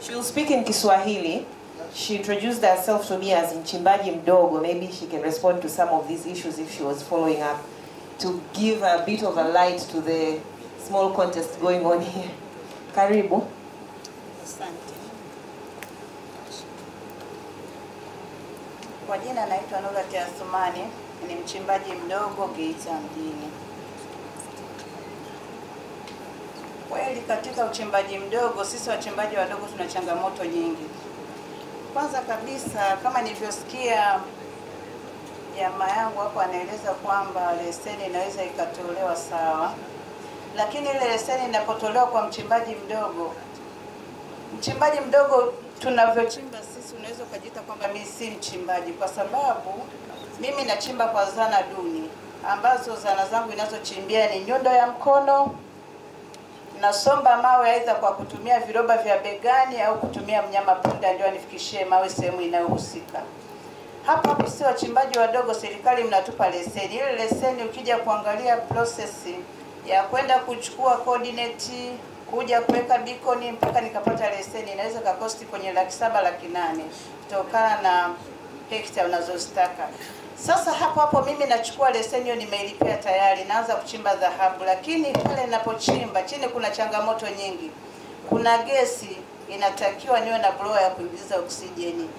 She will speak in Kiswahili. She introduced herself to me as Mchimbaji Mdogo. Maybe she can respond to some of these issues if she was following up, to give a bit of a light to the small contest going on here. Karibu. Asante. Kwa jina naitwa Nurath Athumani, ni mchimbaji mdogo Geita mjini. Kweli katika uchimbaji mdogo, sisi wachimbaji wadogo tuna changamoto nyingi. Kwanza kabisa, kama nilivyosikia jamaa yangu hapo anaeleza kwamba leseni inaweza ikatolewa sawa, lakini ile leseni inapotolewa kwa mchimbaji mdogo tunavyochimba sisi, unaweza ukajiita kwamba mimi si mchimbaji, kwa sababu mimi nachimba kwa zana duni, ambazo zana zangu ninazochimbia ni nyundo ya mkono, nasomba mawe aidha kwa kutumia viroba vya begani au kutumia mnyama punda ndio anifikishie mawe sehemu inayohusika. Hapa si wachimbaji wadogo, serikali mnatupa leseni. Ile leseni ukija kuangalia process ya kwenda kuchukua coordinate, kuja kuweka beacon mpaka nikapata leseni inaweza kakosti kwenye 700,000 800,000 kutokana na hekta unazozitaka. Sasa hapo mimi nachukua leseni hiyo, nimeilipia tayari, naanza kuchimba dhahabu, lakini pale ninapochimba chini kuna changamoto nyingi. Kuna gesi inatakiwa niwe na blower ya kuingiza oksijeni.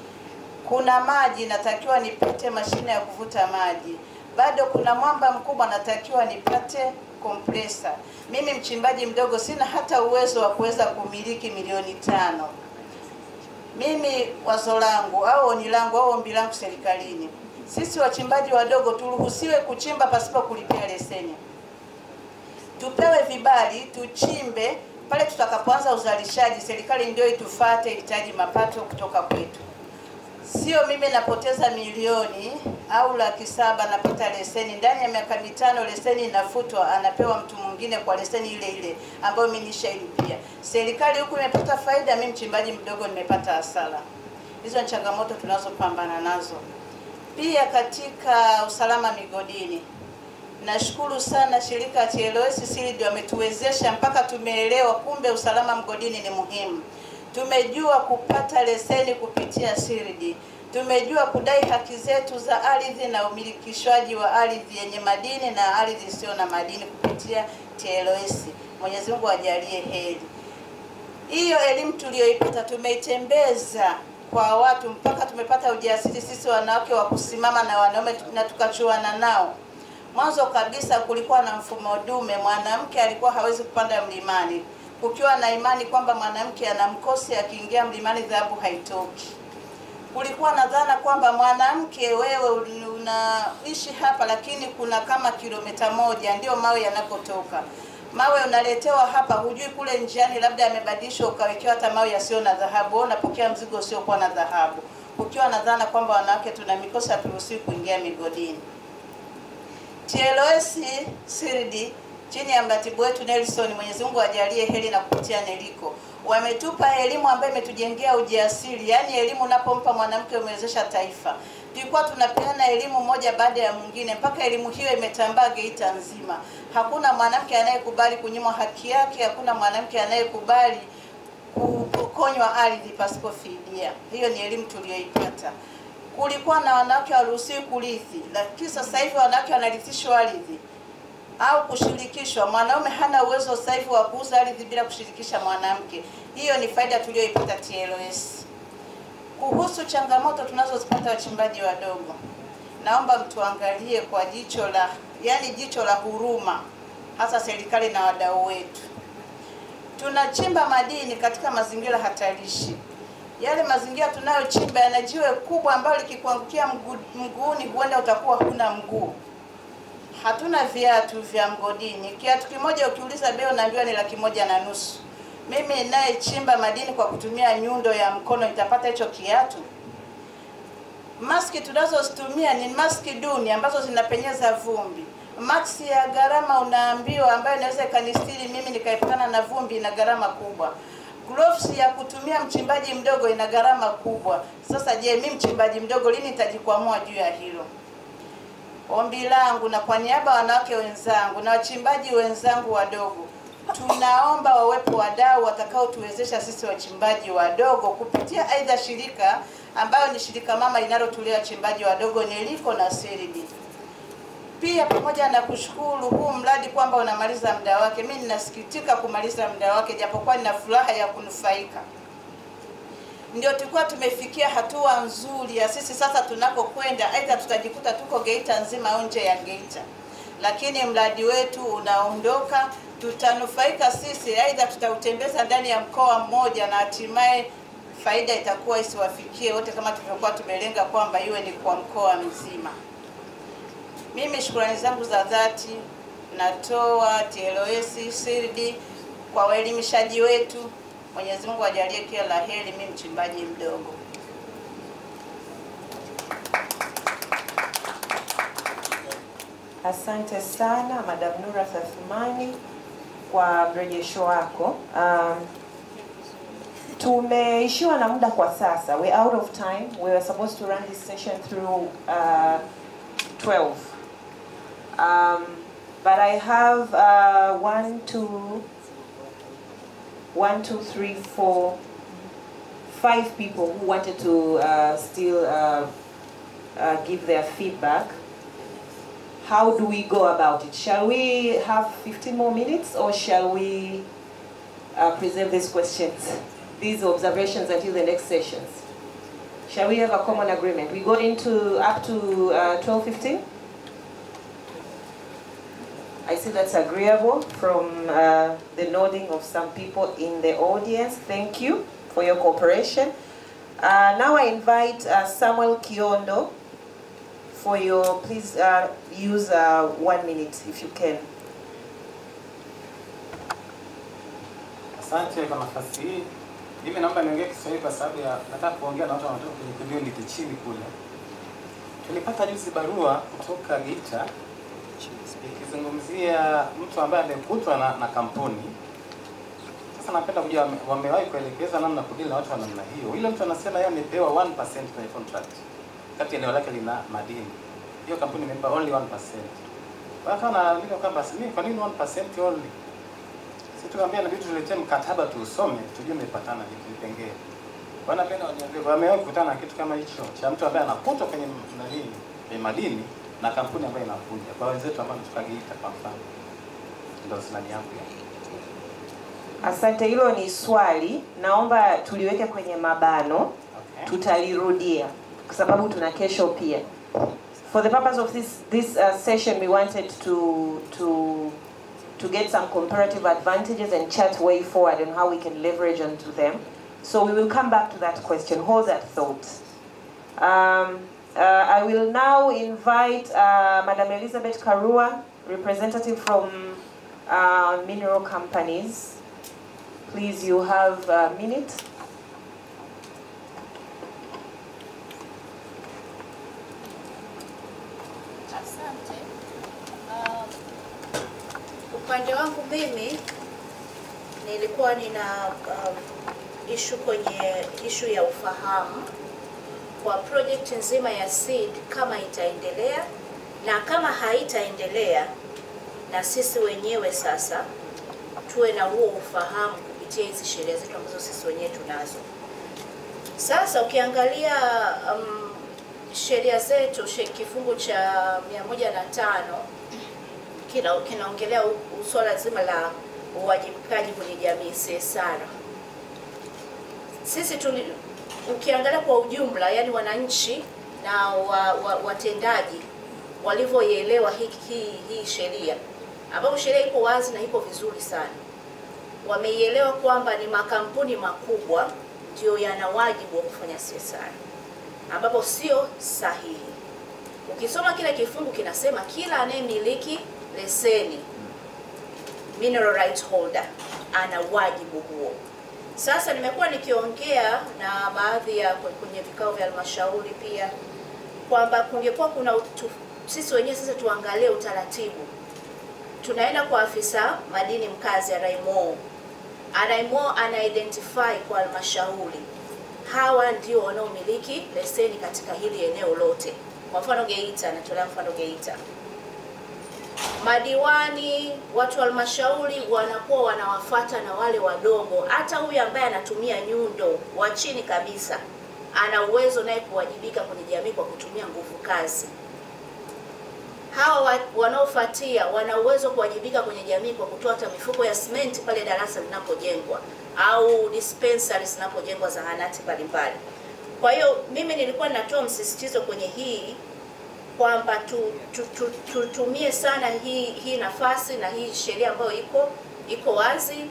Kuna maji natakiwa nipate mashine ya kuvuta maji. Bado kuna mwamba mkubwa natakiwa nipate compressor. Mimi mchimbaji mdogo sina hata uwezo wa kuweza kumiliki milioni 5. Mimi wazo langu au oni langu au ombi langu serikalini, sisi wachimbaji wadogo turuhusiwe kuchimba pasipo kulipia leseni. Tupewe vibali tuchimbe, pale tutakapoanza uzalishaji serikali ndio itufuate ihitaji mapato kutoka kwetu. Sio mimi napoteza milioni au 700,000 napata leseni, ndani ya miaka 5 leseni inafutwa, anapewa mtu mwingine kwa leseni ile ile ambayo mimi nishailipia. Serikali huku imepata faida, mimi mchimbaji mdogo nimepata hasara. Hizo ni changamoto tunazopambana nazo. Pia katika usalama migodini, nashukuru sana shirika la TLS SILD wametuwezesha mpaka tumeelewa kumbe usalama mgodini ni muhimu. Tumejua kupata leseni kupitia SILD. Tumejua kudai haki zetu za ardhi na umilikishwaji wa ardhi yenye madini na ardhi isiyo na madini kupitia TLS. Mwenyezi Mungu ajalie heri. Hiyo elimu tuliyoipata tumeitembeza kwa watu mpaka tumepata ujasiri sisi wanawake wa kusimama na wanaume na tukachuana nao. Mwanzo kabisa kulikuwa na mfumo dume, mwanamke alikuwa hawezi kupanda mlimani. Kukiwa na imani kwamba mwanamke ana mkosi akiingia mlimani dhahabu haitoki. Kulikuwa na dhana kwamba mwanamke wewe unaishi hapa lakini kuna kama kilomita 1 ndio mawe yanakotoka. Mawe unaletewa hapa, hujui kule njiani labda yamebadilishwa ukawekewa hata mawe yasiyo na dhahabu, unapokea mzigo usio kuwa na dhahabu. Kukiwa na dhana kwamba wanawake tuna mikosi haturuhusiwi kuingia migodini. TLS SILD chini ya mratibu wetu Nelson, Mwenyezi Mungu ajalie heri, na kupitia Neliko wametupa elimu ambayo imetujengea ujasiri. Yaani elimu unapompa mwanamke umewezesha taifa. Tulikuwa tunapeana elimu moja baada ya mwingine mpaka elimu hiyo imetambaa Geita nzima. Hakuna mwanamke anayekubali kunyimwa haki yake, hakuna mwanamke anayekubali kupokonywa ardhi pasipo fidia. Hiyo ni elimu tuliyoipata. Kulikuwa na wanawake waruhusiwi kurithi, lakini sasa hivi wanawake wanarithishwa ardhi au kushirikishwa. Mwanaume hana uwezo sasa hivi wa kuuza ardhi bila kushirikisha mwanamke. Hiyo ni faida tuliyoipata TLS. Kuhusu changamoto tunazozipata wachimbaji wadogo, naomba mtuangalie kwa jicho la huruma, hasa serikali na wadau wetu. Tunachimba madini katika mazingira hatarishi. Yale mazingira tunayochimba yana jiwe kubwa ambalo likikuangukia mguuni huenda utakuwa huna mguu. Hatuna viatu vya mgodini. Kiatu kimoja ukiuliza bei unaambiwa ni 150,000. Mimi ninayechimba madini kwa kutumia nyundo ya mkono nitapata hicho kiatu? Maski tunazozitumia ni maski duni ambazo zinapenyeza vumbi. Maksi ya gharama unaambiwa ambayo inaweza kanistiri mimi nikaepukana na vumbi na gharama kubwa. Gloves ya kutumia mchimbaji mdogo ina gharama kubwa. Sasa je, mimi mchimbaji mdogo lini nitajikwamua juu ya hilo? Ombi langu na kwa niaba wanawake wenzangu na wachimbaji wenzangu wadogo, tunaomba wawepo wadau watakao tuwezesha sisi wachimbaji wadogo kupitia aidha shirika ambayo ni shirika mama linalotulea wachimbaji wadogo Neliko na SILD. Pia pamoja na kushukuru huu mradi kwamba unamaliza muda wake, mimi ninasikitika kumaliza muda wake japokuwa nina furaha ya kunufaika. Ndio tulikuwa tumefikia hatua nzuri ya sisi sasa tunakokwenda aidha tutajikuta tuko Geita nzima au nje ya Geita. Lakini mradi wetu unaondoka, tutanufaika sisi, aidha tutautembeza ndani ya mkoa mmoja na hatimaye faida itakuwa isiwafikie wote kama tulivyokuwa tumelenga kwamba iwe ni kwa mkoa mzima. Mimi shukrani zangu za dhati natoa TLS CRD kwa waelimishaji wetu. Mwenyezi Mungu ajalie kila la heri, mimi mchimbaji mdogo. Asante sana Madam Nura Thathmani kwa mrejesho wako. Tumeishiwa na muda kwa sasa. We're out of time. We were supposed to run this session through 12. But I have 1, 2, 3, 4, 5 people who wanted to still give their feedback. How do we go about it? Shall we have 15 more minutes, or shall we preserve these questions, these observations until the next sessions? Shall we have a common agreement? We go into up to 12:15? I see that's agreeable from the nodding of some people in the audience. Thank you for your cooperation. Now I invite Samuel Kiondo for your, please use 1 minute if you can. Asante kwa nafasi hii. Mimi naomba niongee Kiswahili kwa sababu nataka kuongea na watu wanatoka kwenye community chini kule. Tulipata juzi barua kutoka Geita ikizungumzia mtu ambaye amekutwa na kampuni. Sasa napenda kujua wamewahi kuelekeza namna kudili na watu wa namna hiyo. Yule mtu anasema yeye amepewa 1% kwenye contract. Kati eneo lake lina madini. Hiyo kampuni imempa only 1%. Watu wanaandika kwamba mimi kwa nini 1% only? Sisi tuambia na vitu tuletee mkataba tuusome tujue mmepatana vitu vipengele. Wanapenda waniambie wamewahi kukutana na kitu kama hicho cha mtu ambaye anakutwa kwenye madini na kampuni ambayo inakuja. Kwa wenzetu ambao tukagiita kwa mfano. Ndio sinani yangu. Asante, hilo ni swali. Naomba tuliweke kwenye mabano. Okay. Tutalirudia kwa sababu tuna kesho pia. For the purpose of this session, we wanted to get some comparative advantages and chat way forward on how we can leverage onto them. So we will come back to that question. Hold that thought. I will now invite Madam Elizabeth Karua, representative from mineral companies. Please, you have a minute. Asante. Upande wangu mimi nilikuwa nina issue ya ufahamu kwa project nzima ya seed kama itaendelea, na kama haitaendelea, na sisi wenyewe sasa tuwe na huo ufahamu kupitia hizi sheria zetu ambazo sisi wenyewe tunazo. Sasa ukiangalia sheria zetu, kifungu cha 105 kinaongelea swala zima la uwajibikaji kwenye jamii CSR. Sisi ukiangalia kwa ujumla, yani wananchi na watendaji walivyoielewa hii sheria, ambapo sheria iko wazi na iko vizuri sana, wameielewa kwamba ni makampuni makubwa ndio yana wajibu wa kufanya CSR, ambapo sio sahihi. Ukisoma kile kifungu kinasema kila anayemiliki leseni, mineral rights holder, ana wajibu huo. Sasa nimekuwa nikiongea na baadhi ya kwenye vikao vya halmashauri pia kwamba kungekuwa kuna sisi wenyewe sasa tuangalie utaratibu. Tunaenda kwa afisa madini mkazi Araimo ana identify kwa halmashauri, hawa ndio wanaomiliki leseni katika hili eneo lote. Kwa mfano Geita, natolea mfano Geita. Madiwani, watu wa halmashauri wanakuwa wanawafuata na wale wadogo. Hata huyu ambaye anatumia nyundo wa chini kabisa ana uwezo naye kuwajibika kwenye jamii kwa kutumia nguvu kazi. Hawa wanaofuatia wana uwezo kuwajibika kwenye jamii kwa kutoa hata mifuko ya simenti pale darasa linapojengwa au dispensaries zinapojengwa zahanati mbalimbali. Kwa hiyo mimi nilikuwa natoa msisitizo kwenye hii kwamba tutumie sana hii nafasi na hii sheria ambayo iko wazi.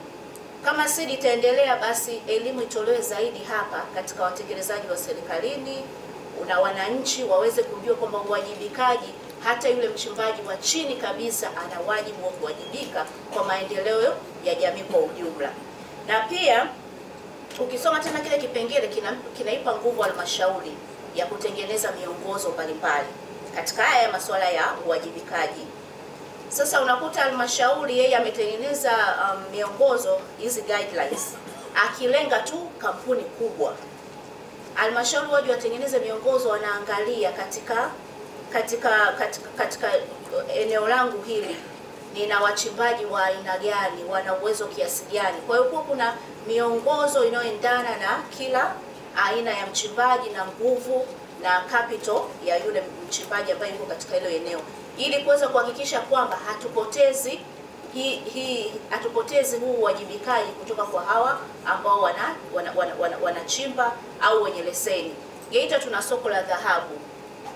Kama seed itaendelea, basi elimu itolewe zaidi hapa katika watekelezaji wa serikalini na wananchi waweze kujua kwamba uwajibikaji hata yule mchimbaji wa chini kabisa ana wajibu wa kuwajibika kwa maendeleo ya jamii kwa ujumla. Na pia ukisoma tena kile kipengele kinaipa nguvu halmashauri ya kutengeneza miongozo mbalimbali katika haya masuala ya uwajibikaji. Sasa unakuta halmashauri yeye ametengeneza miongozo hizi guidelines akilenga tu kampuni kubwa. Halmashauri waje watengeneze miongozo, wanaangalia katika eneo langu hili nina wachimbaji wa aina gani, wana uwezo kiasi gani. Kwa hiyo kuna miongozo inayoendana na kila aina ya mchimbaji na nguvu na capital ya yule mchimbaji ambaye yuko katika hilo eneo, ili kuweza kuhakikisha kwamba hatupotezi huu uwajibikaji kutoka kwa hawa ambao wanachimba au wenye leseni. Geita tuna soko la dhahabu.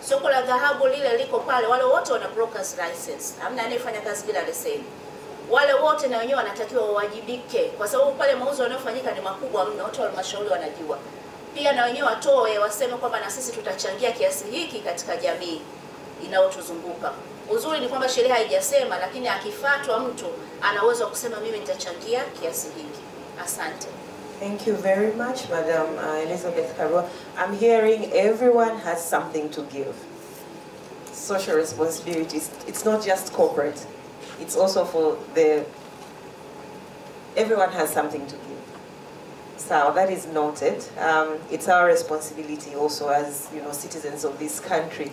Soko la dhahabu lile liko pale, wale wote wana brokers license. Hamna anayefanya kazi bila leseni. Wale wote na wenyewe wanatakiwa wawajibike kwa sababu pale mauzo yanayofanyika ni makubwa mno, watu wa halmashauri wanajua. Pia na wenyewe watoe, waseme kwamba na sisi tutachangia kiasi hiki katika jamii inayotuzunguka. Uzuri ni kwamba sheria haijasema, lakini akifuatwa mtu ana uwezo wa kusema mimi nitachangia kiasi hiki. Asante. Thank you very much, Madam Elizabeth Karua. I'm hearing everyone has something to give. Social responsibilities, it's not just corporate. It's also for everyone has something to give. So that is noted. It's our responsibility also as citizens of this country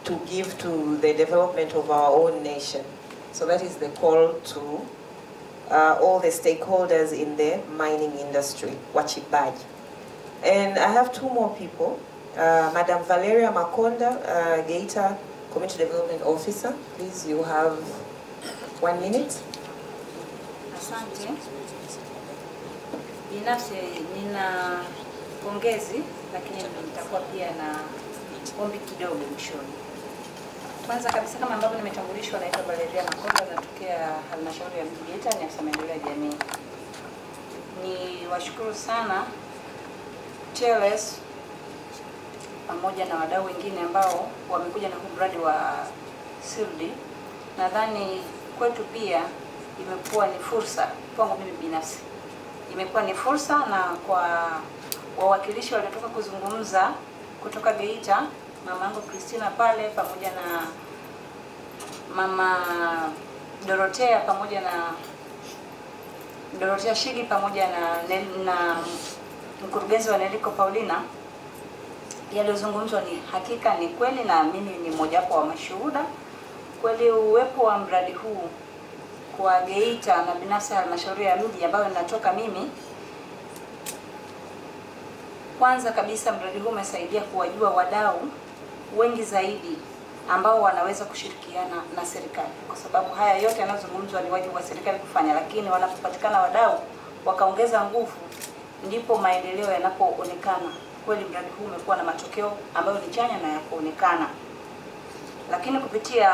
to give to the development of our own nation. So that is the call to all the stakeholders in the mining industry, wachimbaji. And I have two more people. Madam Valeria Makonda, Geita Community Development Officer. Please, you have 1 minute. Asante. Binafsi nina pongezi, lakini nitakuwa pia na ombi kidogo mwishoni. Kwanza kabisa, kama ambavyo nimetambulishwa, naitwa Valeria Makonda, natokea halmashauri ya mji Geita, ni afisa maendeleo ya jamii. Ni washukuru sana TLS pamoja na wadau wengine ambao wamekuja na huu mradi wa SILD. Nadhani kwetu pia imekuwa ni fursa, kwangu mimi binafsi imekuwa ni fursa, na kwa wawakilishi waliotoka kuzungumza kutoka Geita, mama yangu Christina pale pamoja na mama Dorothea pamoja na Dorothea Shigi pamoja na mkurugenzi wa Neliko Paulina, yaliyozungumzwa ni hakika ni kweli, na mimi ni mmoja wapo wa mashuhuda. Kweli uwepo wa mradi huu kwa Geita na binafsi halmashauri ya mji ambayo ninatoka mimi, kwanza kabisa mradi huu umesaidia kuwajua wadau wengi zaidi ambao wanaweza kushirikiana na serikali, kwa sababu haya yote yanayozungumzwa ni wajibu wa serikali kufanya, lakini wanapopatikana wadau wakaongeza nguvu, ndipo maendeleo yanapoonekana. Kweli mradi huu umekuwa na matokeo ambayo ni chanya na ya kuonekana. Lakini kupitia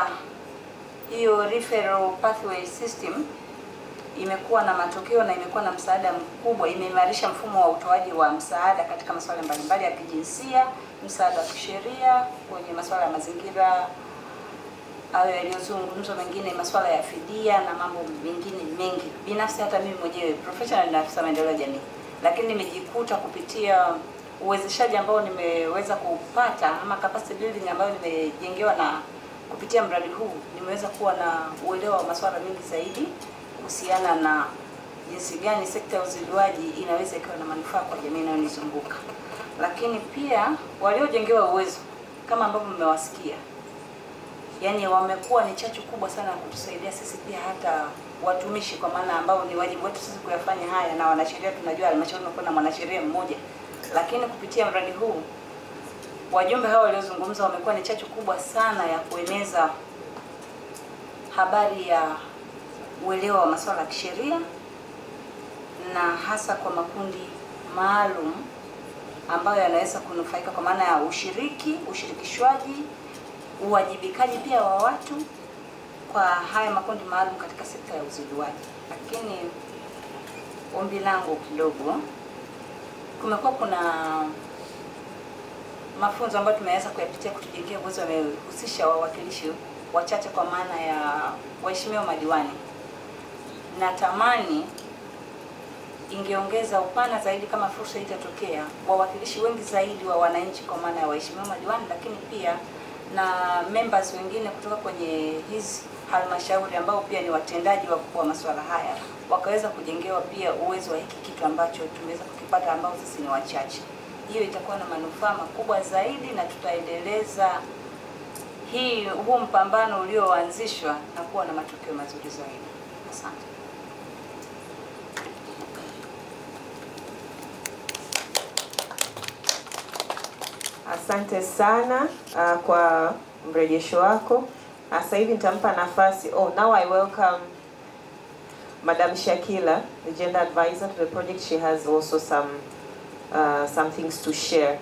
hiyo referral pathway system imekuwa na matokeo na imekuwa na msaada mkubwa, imeimarisha mfumo wa utoaji wa msaada katika masuala mbalimbali ya kijinsia, msaada wa kisheria kwenye masuala ya mazingira, au yaliyozungumzwa mengine masuala ya fidia na mambo mengine mengi. Binafsi hata mimi mwenyewe professional na afisa maendeleo ya jamii, lakini nimejikuta kupitia uwezeshaji ambao nimeweza kupata ama capacity building ambayo nimejengewa na kupitia mradi huu, nimeweza kuwa na uelewa wa masuala mengi zaidi kuhusiana na jinsi gani sekta ya uzidiwaji inaweza ikawa na manufaa kwa jamii inayonizunguka. Lakini pia waliojengewa uwezo kama ambavyo mmewasikia, yani wamekuwa ni chachu kubwa sana kutusaidia sisi pia hata watumishi, kwa maana ambao ni wajibu wetu sisi kuyafanya haya, na wanasheria tunajua halmashauri kuna mwanasheria mmoja, lakini kupitia mradi huu wajumbe hao waliozungumza wamekuwa ni chachu kubwa sana ya kueneza habari ya uelewa wa masuala ya kisheria, na hasa kwa makundi maalum ambayo yanaweza kunufaika kwa maana ya ushirikishwaji, uwajibikaji pia wa watu kwa haya makundi maalum katika sekta ya uzidiwaji. Lakini ombi langu kidogo, kumekuwa kuna mafunzo ambayo tumeweza kuyapitia kutujengea uwezo, wamehusisha wawakilishi wachache kwa maana ya waheshimiwa madiwani. Natamani ingeongeza upana zaidi kama fursa itatokea, wawakilishi wengi zaidi wa wananchi kwa maana ya waheshimiwa madiwani, lakini pia na members wengine kutoka kwenye hizi halmashauri ambao pia ni watendaji wa masuala haya, wakaweza kujengewa pia uwezo wa hiki kitu ambacho tumeweza kukipata ambao sisi ni wachache. Hiyo itakuwa na manufaa makubwa zaidi na tutaendeleza huu mpambano ulioanzishwa na kuwa na matokeo mazuri zaidi. Asante. Asante sana kwa mrejesho wako. Sasa hivi nitampa nafasi. Now I welcome Madam Shakila, the gender advisor to the project. She has also some things to share.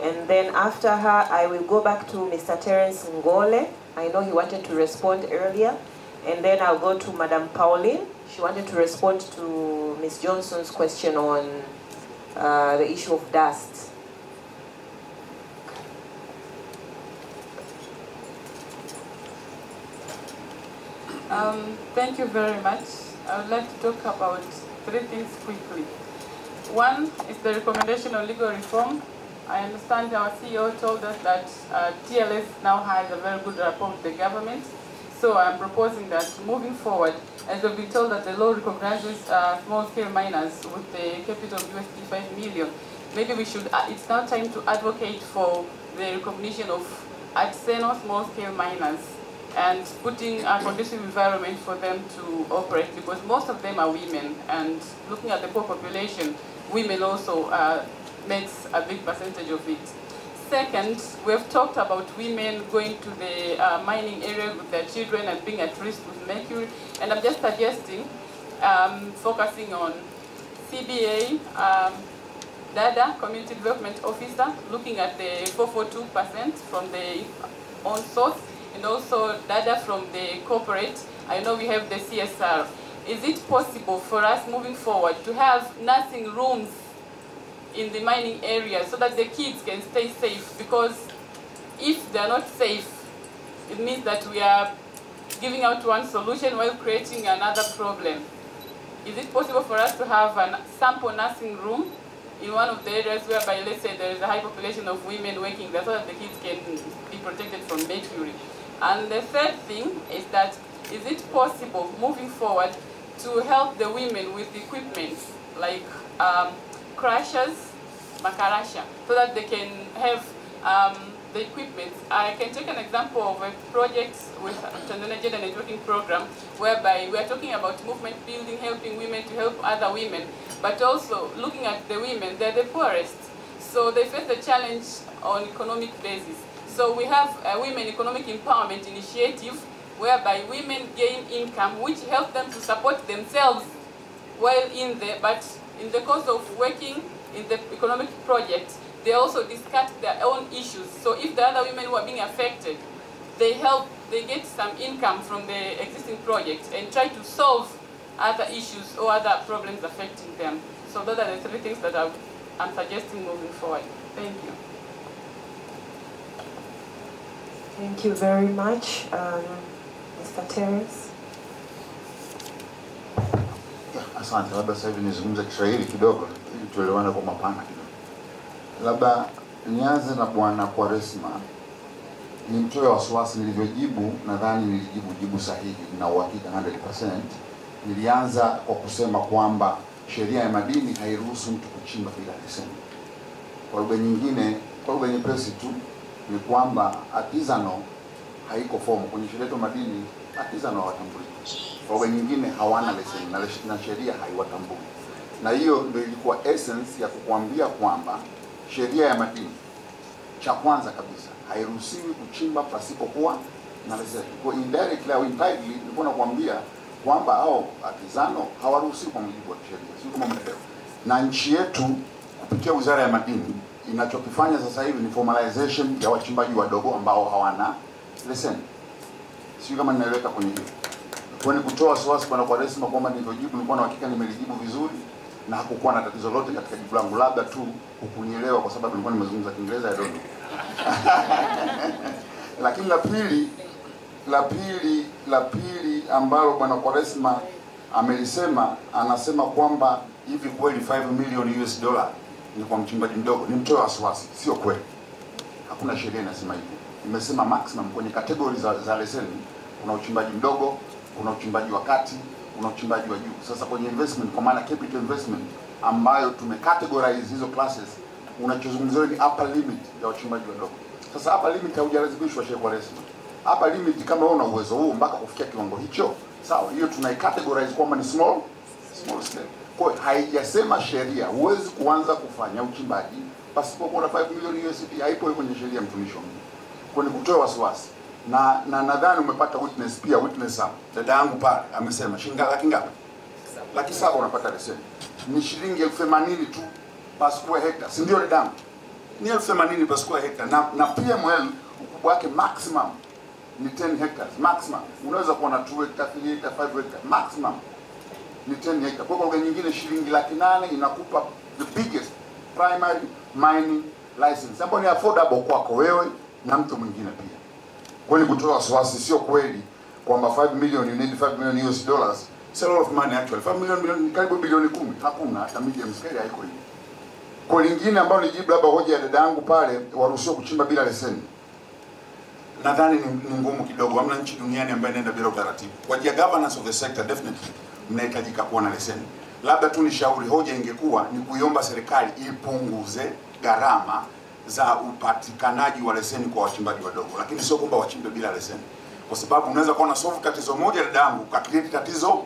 And then after her, I will go back to Mr. Terence Ngole. I know he wanted to respond earlier. And then I'll go to Madam Pauline. She wanted to respond to Ms. Johnson's question on the issue of dust. Thank you very much. I would like to talk about 3 things quickly. One is the recommendation on legal reform. I understand our CEO told us that TLS now has a very good rapport with the government. So I'm proposing that moving forward, as we've been told that the law recognizes small-scale miners with the capital of USD 5 million, maybe we should, it's now time to advocate for the recognition of artisanal small-scale miners and putting a conducive environment for them to operate, because most of them are women, and looking at the poor population, women also makes a big percentage of it. Second, we've talked about women going to the mining area with their children and being at risk with mercury, and I'm just suggesting focusing on CBA, DADA, Community Development Officer, looking at the 442% from the own source, and also data from the corporate. I know we have the CSR. Is it possible for us moving forward to have nursing rooms in the mining area so that the kids can stay safe? Because if they are not safe, it means that we are giving out one solution while creating another problem. Is it possible for us to have a sample nursing room in one of the areas whereby, let's say, there is a high population of women working there so that the kids can be protected from mercury? And the third thing is that, is it possible, moving forward, to help the women with equipment like crushers, makarasha, so that they can have the equipment? I can take an example of a project with Tanzania Gender Networking Program, whereby we are talking about movement building, helping women to help other women, but also looking at the women, they're the poorest. So they face the challenge on economic basis. So we have a Women Economic Empowerment Initiative, whereby women gain income, which helps them to support themselves while in there, but in the course of working in the economic project, they also discuss their own issues. So if the other women who are being affected, they get some income from the existing project and try to solve other issues or other problems affecting them. So those are the 3 things that I'm suggesting moving forward. Thank you. Thank you very much, Mr. Terence. Asante, labda sasa hivi nizungumze Kiswahili kidogo ili tuelewane kwa mapana kidogo. Labda nianze na Bwana Kwaresma. Nimtoe wasiwasi nilivyojibu, nadhani nilijibu jibu sahihi na uhakika 100%. Nilianza kwa kusema kwamba sheria ya madini hairuhusu mtu kuchimba bila leseni. Kwa lugha nyingine, kwa lugha nyepesi tu, ni kwamba artisanal haiko fomu kwenye sheria ya madini. Artisanal hawatambui. Kwa lugha nyingine hawana leseni na sheria haiwatambui. Na hiyo ndio ilikuwa essence ya kukuambia kwamba sheria ya madini, cha kwanza kabisa, hairuhusiwi kuchimba pasipokuwa na leseni. Kwa indirectly au indirectly nilikuwa nakwambia kwamba hao artisanal hawaruhusiwi kwa mujibu wa sheria. Sio kama mnaelewa. Na nchi yetu kupitia Wizara ya Madini inachokifanya sasa hivi ni formalization ya wachimbaji wadogo ambao hawana leseni. Sio kama ninaeleweka kwenye hilo. Kwa ni kutoa wasiwasi kwa Kwaresma kwamba nilivyojibu nilikuwa na hakika nimelijibu vizuri na hakukuwa na tatizo lote katika jibu langu, labda tu hukunielewa kwa sababu nilikuwa nimezungumza Kiingereza ya dogo. Lakini la pili, la pili ambalo bwana Kwaresma amelisema, anasema kwamba hivi kweli 5 million US dollar ni kwa mchimbaji mdogo. Ni mtoe wasiwasi, sio kweli. Hakuna sheria inasema hivyo. Imesema maximum kwenye category za leseni. Kuna uchimbaji mdogo, kuna uchimbaji wa kati, kuna uchimbaji wa juu. Sasa kwenye investment, kwa maana capital investment ambayo tumecategorize hizo classes, unachozungumzia ni upper limit ya uchimbaji wadogo. Sasa upper limit haujalazimishwa Sheikh Kwaresma. Upper limit kama una uwezo huo mpaka kufikia kiwango hicho, sawa, hiyo tunaicategorize kwamba ni small scale. Kwa hiyo haijasema sheria huwezi kuanza kufanya uchimbaji pasipokuwa na 5 million USD, haipo kwenye sheria, mtumishi wa Mungu. Kwa ni kutoa wasiwasi. Na nadhani umepata witness pia, witness hapo. Dada yangu pale amesema shilingi laki ngapi? Laki 7 unapata leseni. Ni shilingi 80,000 tu per square hectare. Si ndio dada yangu? Ni 80,000 per square hectare. Na PML ukubwa wake maximum ni 10 hectares maximum. Unaweza kuwa na 2 hectares, 3 hectares, 5 hectares maximum ni 10 hectares. Kwa lugha nyingine shilingi laki 8 inakupa the biggest primary mining license, ambayo ni affordable kwako wewe na mtu mwingine pia. Kwa hiyo kutoa wasiwasi, sio kweli kwamba 5 million, you need 5 million US dollars. It's a lot of money actually. 5 million ni karibu bilioni 10. Hakuna, hata medium scale haiko hivi. Kwa lingine ambalo ni jibu labda hoja ya dada yangu pale, waruhusiwa kuchimba bila leseni. Nadhani ni ngumu kidogo. Hamna nchi duniani ambayo inaenda bila utaratibu. Kwa ajili ya governance of the sector, definitely mnahitajika kuwa na leseni. Labda tu nishauri, hoja ingekuwa ni kuiomba serikali ipunguze gharama za upatikanaji wa leseni kwa wachimbaji wadogo, lakini sio kwamba wachimbe bila leseni, kwa sababu unaweza kuwa na solve tatizo moja dadangu ka create tatizo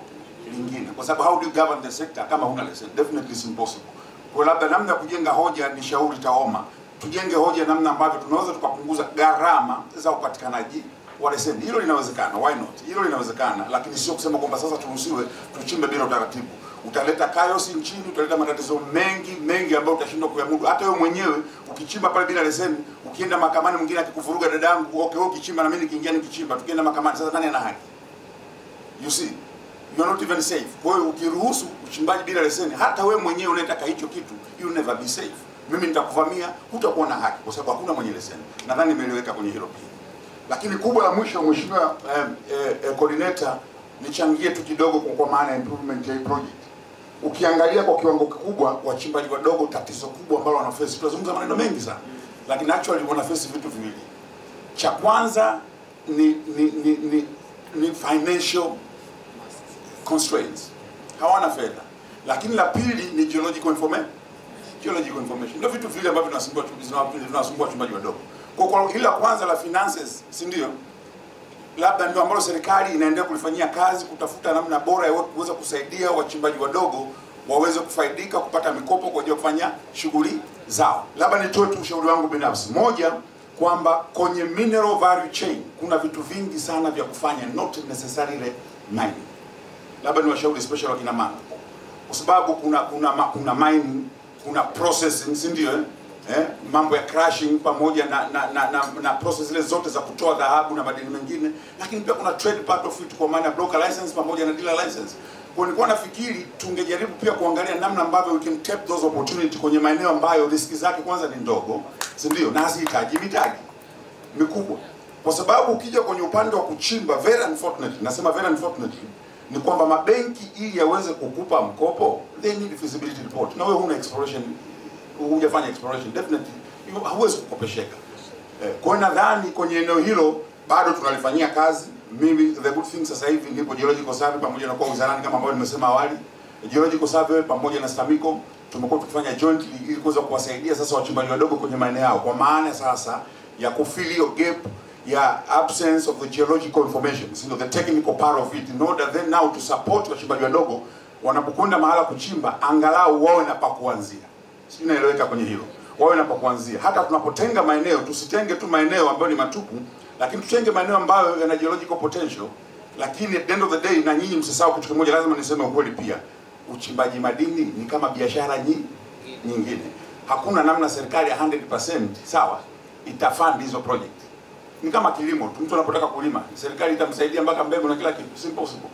lingine, kwa sababu how do you govern the sector kama huna leseni? Definitely it's impossible. Kwa labda namna ya kujenga hoja, ni shauri taoma tujenge hoja namna ambavyo tunaweza tukapunguza gharama za upatikanaji wa leseni. Hilo linawezekana, why not? Hilo linawezekana, lakini sio kusema kwamba sasa turuhusiwe tuchimbe bila utaratibu. Utaleta chaos nchini, utaleta matatizo mengi ambayo utashindwa kuyamudu. Hata wewe mwenyewe ukichimba pale bila leseni, ukienda mahakamani mwingine akikuvuruga dadangu, okay wewe ukichimba na mimi nikiingia nikichimba, tukienda mahakamani, sasa nani ana haki? You see, you are not even safe. Kwa hiyo ukiruhusu uchimbaji bila leseni, hata wewe mwenyewe unataka hicho kitu, you never be safe. Mimi nitakuvamia, hutakuwa na haki kwa sababu hakuna mwenye leseni. Nadhani nimeeleweka kwenye hilo pia. Lakini kubwa la mwisho, mheshimiwa coordinator, nichangie tu kidogo kwa maana ya improvement ya hii project. Ukiangalia kwa kiwango kikubwa wachimbaji wadogo, tatizo kubwa ambalo wanaface, tunazungumza maneno mengi sana, lakini actually wanaface vitu viwili. Cha kwanza ni financial constraints, hawana fedha. Lakini la pili ni geological information. Ndio vitu vile ambavyo tunasumbua wachimbaji wadogo. Kwa hilo kwanza la finances, si ndio? Labda ndio ambalo serikali inaendelea kulifanyia kazi, kutafuta namna bora ya kuweza kusaidia wachimbaji wadogo waweze kufaidika, kupata mikopo kwa ajili ya kufanya shughuli zao. Labda nitoe tu ushauri wangu binafsi. Moja, kwamba kwenye mineral value chain kuna vitu vingi sana vya kufanya, not necessarily mining. Labda ni washauri special wakina mama, kwa sababu kuna mining, kuna processing, si ndio? Mambo ya crushing pamoja na process zile zote za kutoa dhahabu na madini mengine, lakini pia kuna trade part of it kwa maana broker license pamoja na dealer license. Kwa nilikuwa nafikiri tungejaribu pia kuangalia namna ambavyo we can tap those opportunity kwenye maeneo ambayo riski zake kwanza ni ndogo, si ndio, na hazihitaji mitaji mikubwa. Kwa sababu ukija kwenye upande wa kuchimba, very unfortunately, nasema very unfortunately, ni kwamba mabenki ili yaweze kukupa mkopo, they need feasibility report. Na wewe huna exploration, hujafanya exploration, definitely hauwezi kukopesheka. Kwa hiyo nadhani kwenye eneo hilo bado tunalifanyia kazi. Mimi the good thing sasa hivi nipo geological survey pamoja na kwa wizarani kama ambavyo nimesema awali. Geological survey pamoja na STAMICO tumekuwa tukifanya jointly ili kuweza kuwasaidia sasa wachimbaji wadogo kwenye maeneo yao, kwa maana sasa ya kufill hiyo gap ya absence of the geological information, so the technical part of it, in order then now to support wachimbaji wadogo wanapokwenda mahala kuchimba, angalau wawe na pa kuanzia. Sio, naeleweka kwenye hilo? Wawe na pa kuanzia. Hata tunapotenga maeneo, tusitenge tu maeneo ambayo ni matupu, lakini tutenge maeneo ambayo yana geological potential. Lakini at the end of the day, na nyinyi msisahau kitu kimoja, lazima niseme ukweli pia. Uchimbaji madini ni kama biashara nyingine. Hakuna namna serikali ya 100% sawa itafund hizo project. Ni kama kilimo tu, mtu anapotaka kulima, serikali itamsaidia mpaka mbegu na kila kitu. Simple possible.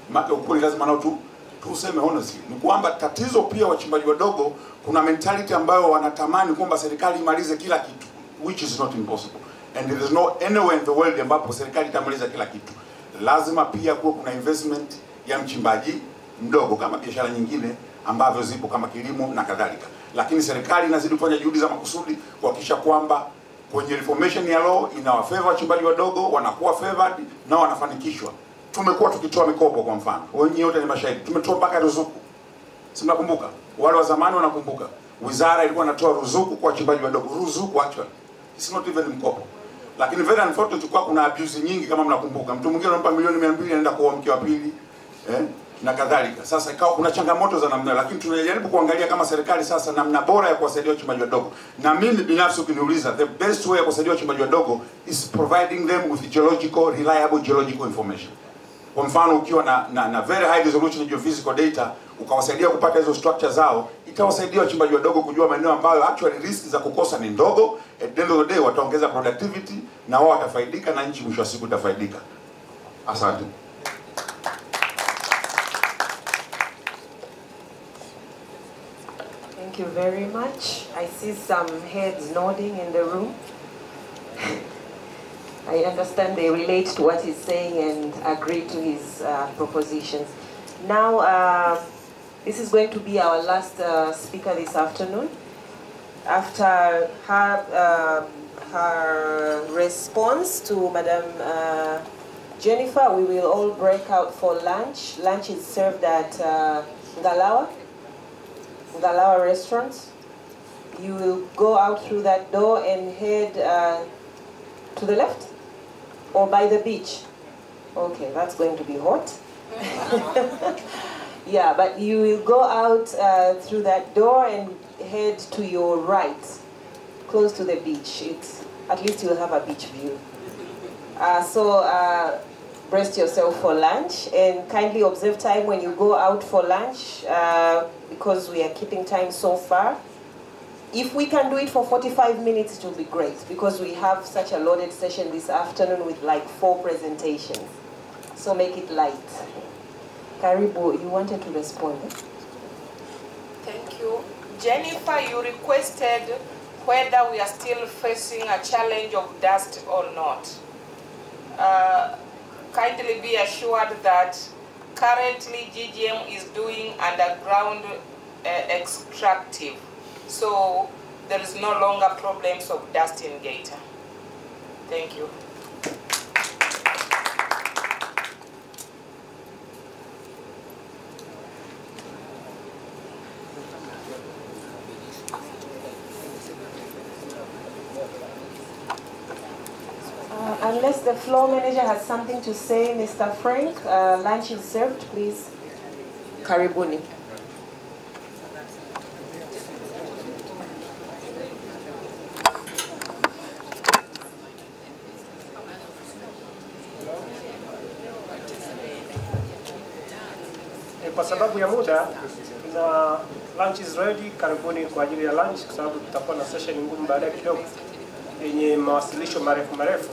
Maana ukweli lazima nao tuseme honestly. Ni kwamba tatizo pia wachimbaji wadogo, kuna mentality ambayo wanatamani kwamba serikali imalize kila kitu, which is not impossible. and there is no anywhere in the world ambapo serikali itamaliza kila kitu. Lazima pia kuwa kuna investment ya mchimbaji mdogo kama biashara nyingine ambavyo zipo kama kilimo na kadhalika. Lakini serikali inazidi kufanya juhudi za makusudi kuhakikisha kwamba kwenye reformation ya law inawafavor wachimbaji wadogo, wanakuwa favored na wanafanikishwa. Tumekuwa tukitoa mikopo kwa mfano. Wenyewe wote ni mashahidi. Tumetoa mpaka ruzuku. Si mnakumbuka? Wale wa zamani wanakumbuka. Wizara ilikuwa inatoa ruzuku kwa wachimbaji wadogo. Ruzuku actually. It's not even mkopo. Lakini very unfortunately kwa kuna abuse nyingi kama mnakumbuka. Mtu mwingine anampa milioni 200 anaenda kuoa mke wa pili. Na kadhalika. Sasa ikawa kuna changamoto za namna, lakini tunajaribu kuangalia kama serikali sasa namna bora ya kuwasaidia wachimbaji wadogo. Na mimi binafsi ukiniuliza, the best way ya kuwasaidia wachimbaji wadogo is providing them with reliable geological information. Kwa mfano ukiwa na very high resolution geophysical data, ukawasaidia kupata hizo structure zao, itawasaidia wachimbaji wadogo kujua maeneo ambayo actually risk za kukosa ni ndogo. At the end of the day wataongeza productivity na wao watafaidika na nchi mwisho wa siku itafaidika. Asante. Thank you very much. I see some heads nodding in the room. I understand they relate to what he's saying and agree to his propositions. Now, this is going to be our last speaker this afternoon. After her response to Madam Jennifer, we will all break out for lunch. Lunch is served at Ngalawa restaurant. You will go out through that door and head to the left or by the beach. Okay, that's going to be hot. Yeah, but you will go out through that door and head to your right, close to the beach. At least you'll have a beach view. So brace yourself for lunch and kindly observe time when you go out for lunch because we are keeping time so far. If we can do it for 45 minutes, it will be great because we have such a loaded session this afternoon with like 4 presentations. So make it light. Karibu, you wanted to respond. Thank you. Jennifer, you requested whether we are still facing a challenge of dust or not. Kindly be assured that currently GGM is doing underground extractive. So there is no longer problems of dust in Geita. Thank you. Unless the floor manager has something to say, Mr. Frank, lunch is served, please. Karibuni. Kwa sababu ya muda na lunch is ready, karibuni kwa ajili ya lunch kwa sababu tutakuwa na session ngumu baadaye kidogo yenye mawasilisho marefu.